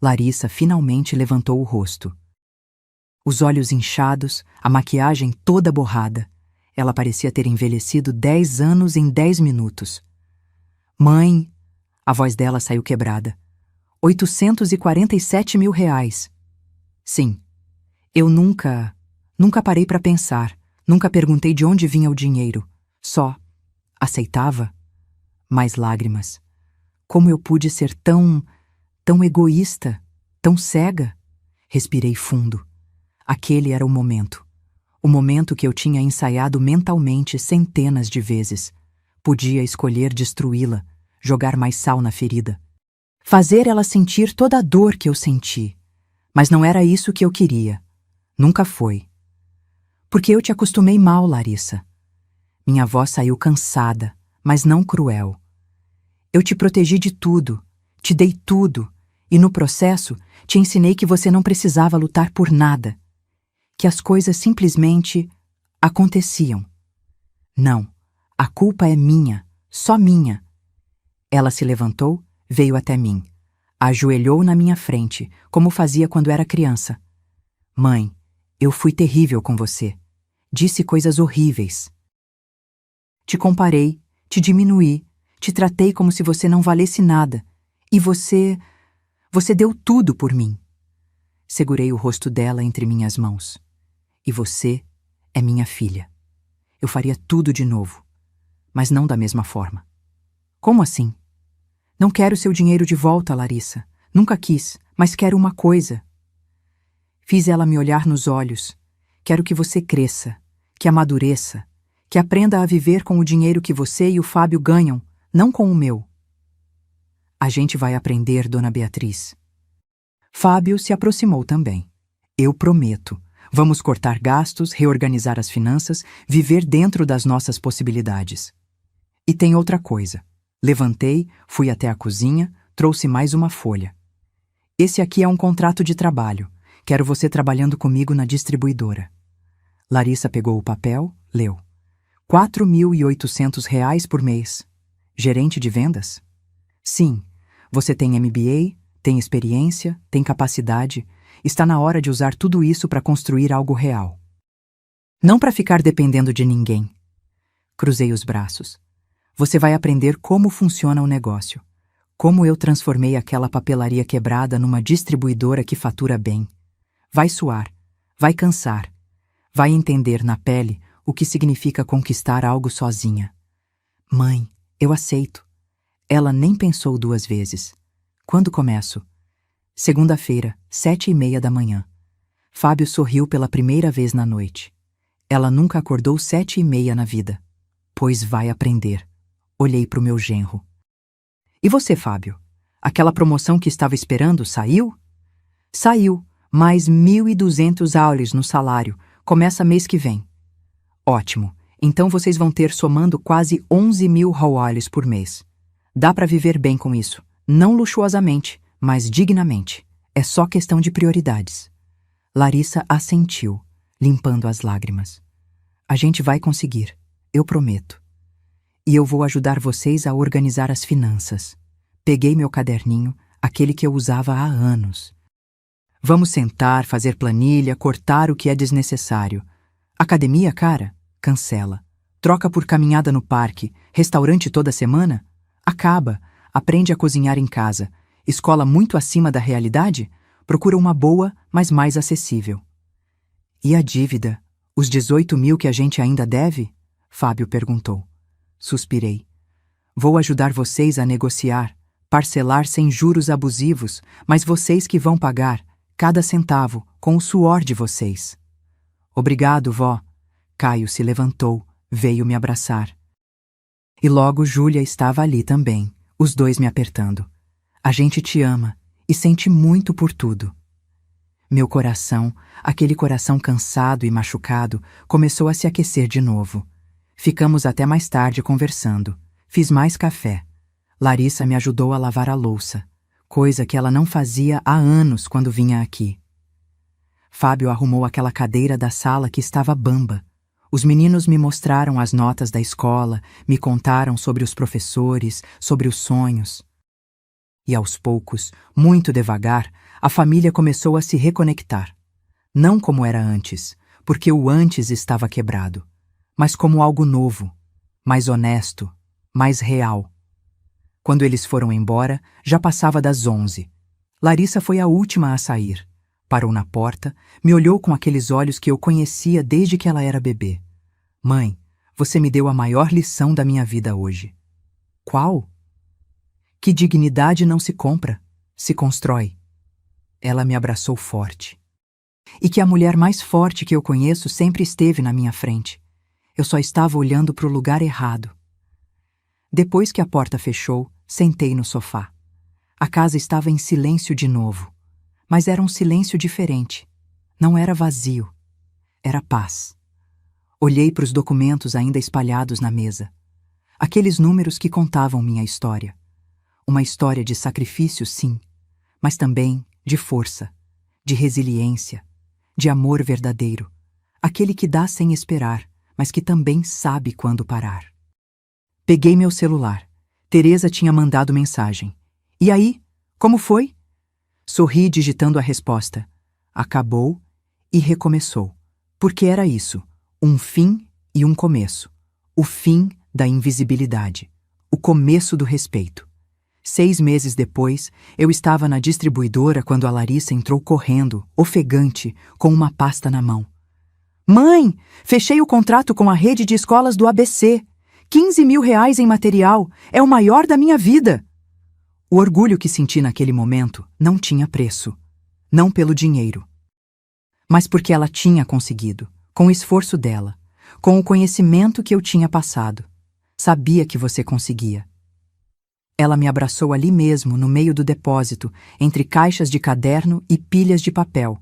Larissa finalmente levantou o rosto. Os olhos inchados, a maquiagem toda borrada. Ela parecia ter envelhecido 10 anos em 10 minutos. Mãe, a voz dela saiu quebrada. 847 mil reais. Sim, eu nunca parei para pensar, nunca perguntei de onde vinha o dinheiro. Só aceitava. Mais lágrimas. Como eu pude ser tão egoísta, tão cega? Respirei fundo. Aquele era o momento. O momento que eu tinha ensaiado mentalmente centenas de vezes. Podia escolher destruí-la, jogar mais sal na ferida. Fazer ela sentir toda a dor que eu senti. Mas não era isso que eu queria. Nunca foi. Porque eu te acostumei mal, Larissa. Minha voz saiu cansada, mas não cruel. Eu te protegi de tudo, te dei tudo, e no processo te ensinei que você não precisava lutar por nada, que as coisas simplesmente aconteciam. Não, a culpa é minha, só minha. Ela se levantou, veio até mim, ajoelhou na minha frente, como fazia quando era criança. Mãe, eu fui terrível com você. Disse coisas horríveis. Te comparei, te diminuí, te tratei como se você não valesse nada. E você deu tudo por mim. Segurei o rosto dela entre minhas mãos. E você é minha filha. Eu faria tudo de novo, mas não da mesma forma. Como assim? Não quero seu dinheiro de volta, Larissa. Nunca quis, mas quero uma coisa. Fiz ela me olhar nos olhos. Quero que você cresça, que amadureça, que aprenda a viver com o dinheiro que você e o Fábio ganham, não com o meu. A gente vai aprender, Dona Beatriz. Fábio se aproximou também. Eu prometo. Vamos cortar gastos, reorganizar as finanças, viver dentro das nossas possibilidades. E tem outra coisa. Levantei, fui até a cozinha, trouxe mais uma folha. Esse aqui é um contrato de trabalho. Quero você trabalhando comigo na distribuidora. Larissa pegou o papel, leu. R$ 4.800 por mês. Gerente de vendas? Sim, você tem MBA, tem experiência, tem capacidade. Está na hora de usar tudo isso para construir algo real. Não para ficar dependendo de ninguém. Cruzei os braços. Você vai aprender como funciona o negócio. Como eu transformei aquela papelaria quebrada numa distribuidora que fatura bem. Vai suar, vai cansar, vai entender na pele o que significa conquistar algo sozinha. Mãe, eu aceito. Ela nem pensou 2 vezes. Quando começo? Segunda-feira, 7h30 da manhã. Fábio sorriu pela primeira vez na noite. Ela nunca acordou 7h30 na vida. Pois vai aprender. Olhei para o meu genro. E você, Fábio? Aquela promoção que estava esperando saiu? Saiu, mais 1.200 aules no salário. Começa mês que vem. Ótimo. Então vocês vão ter somando quase 11.000 reais por mês. Dá para viver bem com isso. Não luxuosamente, mas dignamente. É só questão de prioridades. Larissa assentiu, limpando as lágrimas. A gente vai conseguir, eu prometo. E eu vou ajudar vocês a organizar as finanças. Peguei meu caderninho, aquele que eu usava há anos. Vamos sentar, fazer planilha, cortar o que é desnecessário. Academia, cara? Cancela. Troca por caminhada no parque, restaurante toda semana? Acaba. Aprende a cozinhar em casa. Escola muito acima da realidade? Procura uma boa, mas mais acessível. E a dívida? Os 18.000 que a gente ainda deve? Fábio perguntou. Suspirei. Vou ajudar vocês a negociar, parcelar sem juros abusivos, mas vocês que vão pagar, cada centavo, com o suor de vocês. Obrigado, vó. Caio se levantou, veio me abraçar. E logo Júlia estava ali também, os dois me apertando. A gente te ama e sente muito por tudo. Meu coração, aquele coração cansado e machucado, começou a se aquecer de novo. Ficamos até mais tarde conversando. Fiz mais café. Larissa me ajudou a lavar a louça, coisa que ela não fazia há anos quando vinha aqui. Fábio arrumou aquela cadeira da sala que estava bamba. Os meninos me mostraram as notas da escola, me contaram sobre os professores, sobre os sonhos. E aos poucos, muito devagar, a família começou a se reconectar. Não como era antes, porque o antes estava quebrado, mas como algo novo, mais honesto, mais real. Quando eles foram embora, já passava das 11. Larissa foi a última a sair. Parou na porta, me olhou com aqueles olhos que eu conhecia desde que ela era bebê. Mãe, você me deu a maior lição da minha vida hoje. Qual? Que dignidade não se compra, se constrói. Ela me abraçou forte. E que a mulher mais forte que eu conheço sempre esteve na minha frente. Eu só estava olhando para o lugar errado. Depois que a porta fechou, sentei no sofá. A casa estava em silêncio de novo. Mas era um silêncio diferente. Não era vazio. Era paz. Olhei para os documentos ainda espalhados na mesa. Aqueles números que contavam minha história. Uma história de sacrifício, sim, mas também de força, de resiliência, de amor verdadeiro. Aquele que dá sem esperar, mas que também sabe quando parar. Peguei meu celular. Teresa tinha mandado mensagem. E aí? Como foi? Sorri digitando a resposta. Acabou e recomeçou. Porque era isso, um fim e um começo. O fim da invisibilidade. O começo do respeito. 6 meses depois, eu estava na distribuidora quando a Larissa entrou correndo, ofegante, com uma pasta na mão. Mãe, fechei o contrato com a rede de escolas do ABC. 15 mil reais em material. É o maior da minha vida. O orgulho que senti naquele momento não tinha preço. Não pelo dinheiro. Mas porque ela tinha conseguido, com o esforço dela, com o conhecimento que eu tinha passado. Sabia que você conseguia. Ela me abraçou ali mesmo, no meio do depósito, entre caixas de caderno e pilhas de papel.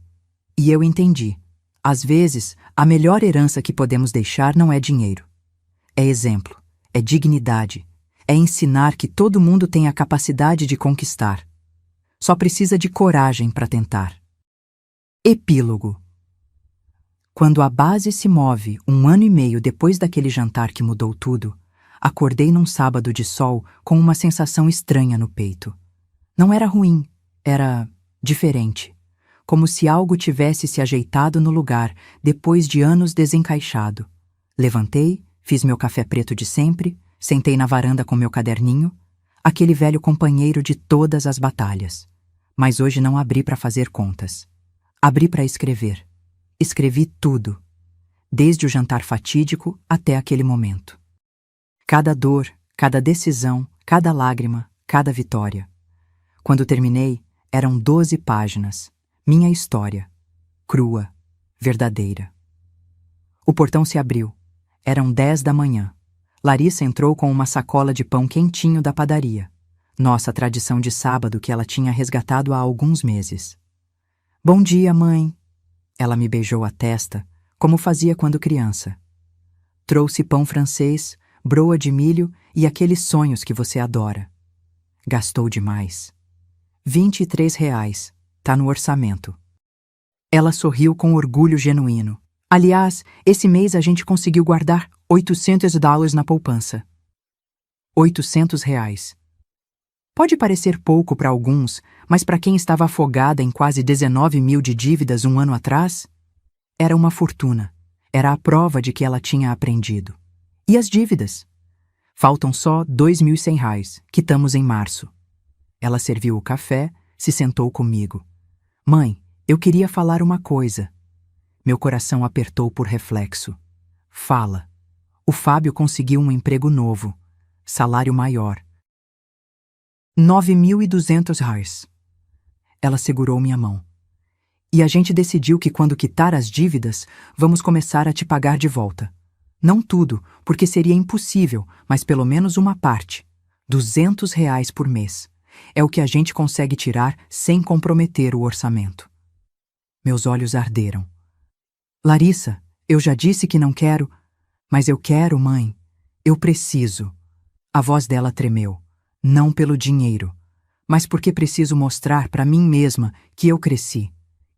E eu entendi. Às vezes, a melhor herança que podemos deixar não é dinheiro. É exemplo, é dignidade, é ensinar que todo mundo tem a capacidade de conquistar. Só precisa de coragem para tentar. Epílogo. Quando a base se move 1 ano e meio depois daquele jantar que mudou tudo, acordei num sábado de sol com uma sensação estranha no peito. Não era ruim, era diferente. Como se algo tivesse se ajeitado no lugar depois de anos desencaixado. Levantei, fiz meu café preto de sempre, sentei na varanda com meu caderninho, aquele velho companheiro de todas as batalhas. Mas hoje não abri para fazer contas. Abri para escrever. Escrevi tudo, desde o jantar fatídico até aquele momento. Cada dor, cada decisão, cada lágrima, cada vitória. Quando terminei, eram 12 páginas. Minha história. Crua, verdadeira. O portão se abriu. Eram 10 da manhã. Larissa entrou com uma sacola de pão quentinho da padaria. Nossa tradição de sábado que ela tinha resgatado há alguns meses. Bom dia, mãe. Ela me beijou a testa, como fazia quando criança. Trouxe pão francês, broa de milho e aqueles sonhos que você adora. Gastou demais. R$ 23, tá no orçamento. Ela sorriu com orgulho genuíno. Aliás, esse mês a gente conseguiu guardar $800 na poupança. R$ 800. Pode parecer pouco para alguns, mas para quem estava afogada em quase 19 mil de dívidas 1 ano atrás, era uma fortuna. Era a prova de que ela tinha aprendido. E as dívidas? Faltam só R$ 2.100, quitamos em março. Ela serviu o café, se sentou comigo. Mãe, eu queria falar uma coisa. Meu coração apertou por reflexo. Fala. O Fábio conseguiu um emprego novo. Salário maior. R$ 9.200. Ela segurou minha mão. E a gente decidiu que quando quitar as dívidas, vamos começar a te pagar de volta. Não tudo, porque seria impossível, mas pelo menos uma parte. R$ 200 por mês. É o que a gente consegue tirar sem comprometer o orçamento. Meus olhos arderam. Larissa, eu já disse que não quero, Mas eu quero, mãe. Eu preciso. A voz dela tremeu. Não pelo dinheiro, mas porque preciso mostrar para mim mesma que eu cresci,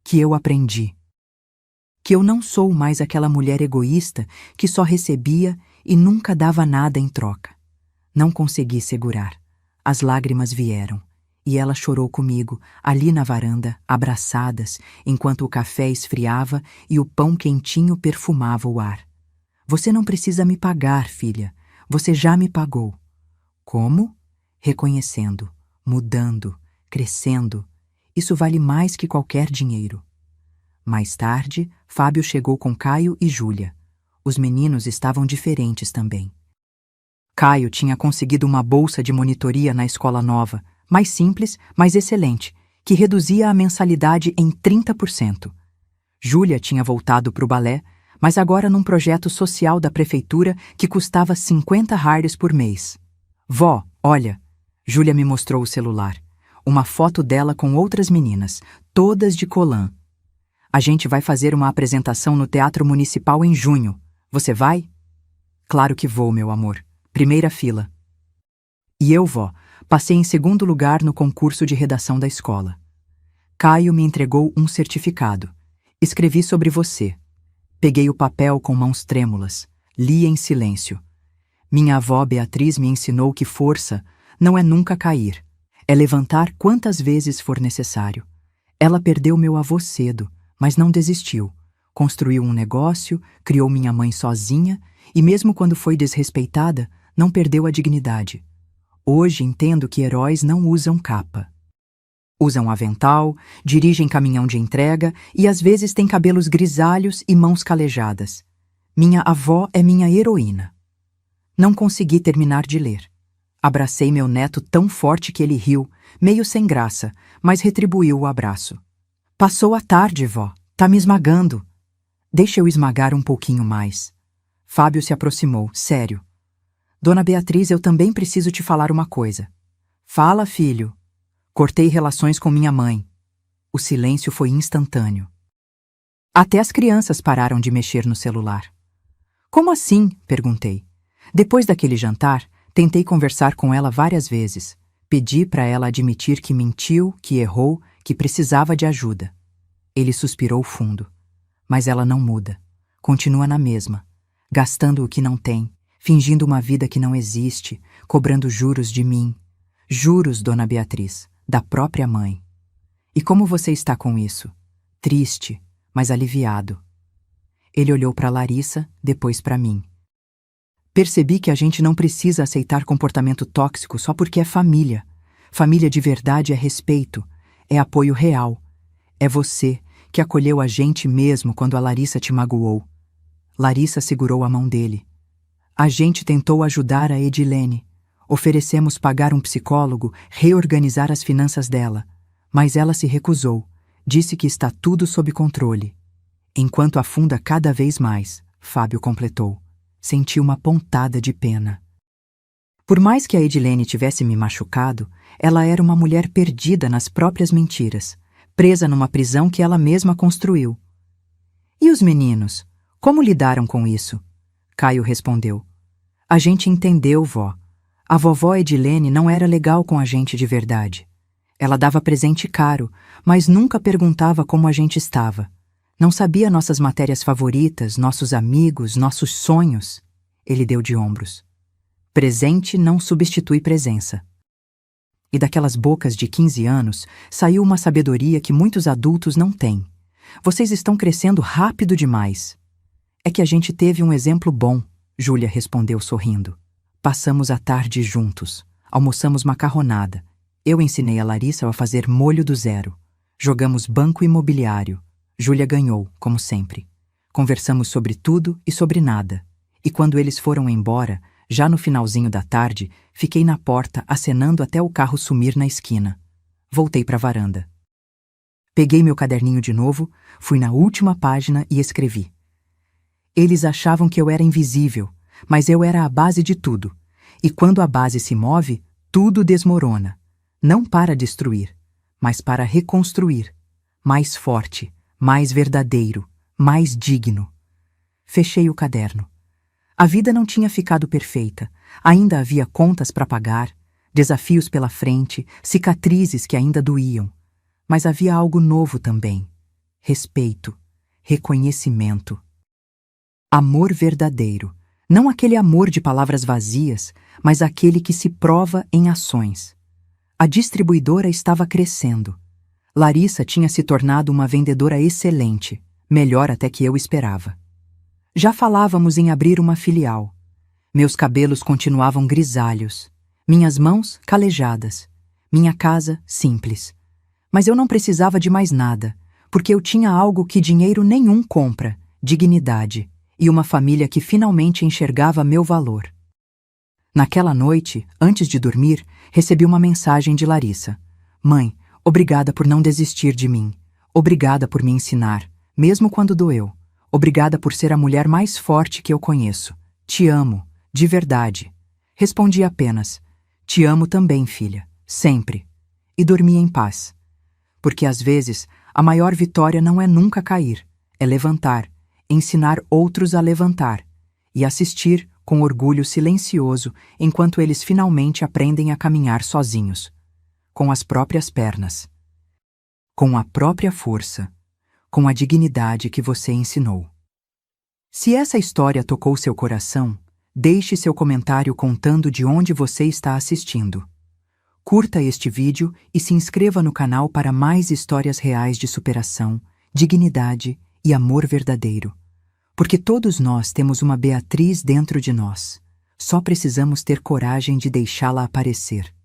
que eu aprendi. Que eu não sou mais aquela mulher egoísta que só recebia e nunca dava nada em troca. Não consegui segurar. As lágrimas vieram, e ela chorou comigo, ali na varanda, abraçadas, enquanto o café esfriava e o pão quentinho perfumava o ar. Você não precisa me pagar, filha. Você já me pagou. Como? Reconhecendo, mudando, crescendo. Isso vale mais que qualquer dinheiro. Mais tarde, Fábio chegou com Caio e Júlia. Os meninos estavam diferentes também. Caio tinha conseguido uma bolsa de monitoria na escola nova, mais simples, mas excelente, que reduzia a mensalidade em 30%. Júlia tinha voltado para o balé, mas agora num projeto social da prefeitura que custava 50 hards por mês. Vó, olha, Júlia me mostrou o celular. Uma foto dela com outras meninas, todas de colã. A gente vai fazer uma apresentação no Teatro Municipal em junho. Você vai? Claro que vou, meu amor. Primeira fila. E eu, vó, passei em segundo lugar no concurso de redação da escola. Caio me entregou um certificado. Escrevi sobre você. Peguei o papel com mãos trêmulas. Li em silêncio. Minha avó Beatriz me ensinou que força não é nunca cair. É levantar quantas vezes for necessário. Ela perdeu meu avô cedo, mas não desistiu. Construiu um negócio, criou minha mãe sozinha e mesmo quando foi desrespeitada, não perdeu a dignidade. Hoje entendo que heróis não usam capa. Usam avental, dirigem caminhão de entrega e às vezes têm cabelos grisalhos e mãos calejadas. Minha avó é minha heroína. Não consegui terminar de ler. Abracei meu neto tão forte que ele riu, meio sem graça, mas retribuiu o abraço. Passou a tarde, vó. Tá me esmagando. Deixa eu esmagar um pouquinho mais. Fábio se aproximou, sério. Dona Beatriz, eu também preciso te falar uma coisa. Fala, filho. Cortei relações com minha mãe. O silêncio foi instantâneo. Até as crianças pararam de mexer no celular. Como assim? Perguntei. Depois daquele jantar, tentei conversar com ela várias vezes. Pedi para ela admitir que mentiu, que errou, que precisava de ajuda. Ele suspirou fundo. Mas ela não muda. Continua na mesma, gastando o que não tem, fingindo uma vida que não existe, cobrando juros de mim. Juros, Dona Beatriz, da própria mãe. E como você está com isso? Triste, mas aliviado. Ele olhou para Larissa, depois para mim. Percebi que a gente não precisa aceitar comportamento tóxico só porque é família. Família de verdade é respeito, é apoio real. É você que acolheu a gente mesmo quando a Larissa te magoou. Larissa segurou a mão dele. A gente tentou ajudar a Edilene. Oferecemos pagar um psicólogo, reorganizar as finanças dela. Mas ela se recusou. Disse que está tudo sob controle. Enquanto afunda cada vez mais, Fábio completou. Senti uma pontada de pena. Por mais que a Edilene tivesse me machucado, ela era uma mulher perdida nas próprias mentiras, presa numa prisão que ela mesma construiu. E os meninos? Como lidaram com isso? Caio respondeu. A gente entendeu, vó. A vovó Edilene não era legal com a gente de verdade. Ela dava presente caro, mas nunca perguntava como a gente estava. Não sabia nossas matérias favoritas, nossos amigos, nossos sonhos. Ele deu de ombros. Presente não substitui presença. E daquelas bocas de 15 anos saiu uma sabedoria que muitos adultos não têm. Vocês estão crescendo rápido demais. É que a gente teve um exemplo bom, Júlia respondeu sorrindo. Passamos a tarde juntos. Almoçamos macarronada. Eu ensinei a Larissa a fazer molho do zero. Jogamos banco imobiliário. Júlia ganhou, como sempre. Conversamos sobre tudo e sobre nada. E quando eles foram embora, já no finalzinho da tarde, fiquei na porta acenando até o carro sumir na esquina. Voltei para a varanda. Peguei meu caderninho de novo, fui na última página e escrevi. Eles achavam que eu era invisível, mas eu era a base de tudo. E quando a base se move, tudo desmorona. Não para destruir, mas para reconstruir. Mais forte, mais verdadeiro, mais digno. Fechei o caderno. A vida não tinha ficado perfeita, ainda havia contas para pagar, desafios pela frente, cicatrizes que ainda doíam. Mas havia algo novo também: respeito, reconhecimento. Amor verdadeiro, não aquele amor de palavras vazias, mas aquele que se prova em ações. A distribuidora estava crescendo. Larissa tinha se tornado uma vendedora excelente, melhor até que eu esperava. Já falávamos em abrir uma filial. Meus cabelos continuavam grisalhos, minhas mãos calejadas, minha casa simples. Mas eu não precisava de mais nada, porque eu tinha algo que dinheiro nenhum compra: dignidade, e uma família que finalmente enxergava meu valor. Naquela noite, antes de dormir, recebi uma mensagem de Larissa. Mãe, obrigada por não desistir de mim. Obrigada por me ensinar, mesmo quando doeu. Obrigada por ser a mulher mais forte que eu conheço. Te amo, de verdade. Respondi apenas: te amo também, filha, sempre. E dormi em paz. Porque às vezes, a maior vitória não é nunca cair, é levantar, ensinar outros a levantar e assistir com orgulho silencioso enquanto eles finalmente aprendem a caminhar sozinhos, com as próprias pernas, com a própria força, com a dignidade que você ensinou. Se essa história tocou seu coração, deixe seu comentário contando de onde você está assistindo. Curta este vídeo e se inscreva no canal para mais histórias reais de superação, dignidade e amor verdadeiro. Porque todos nós temos uma Beatriz dentro de nós. Só precisamos ter coragem de deixá-la aparecer.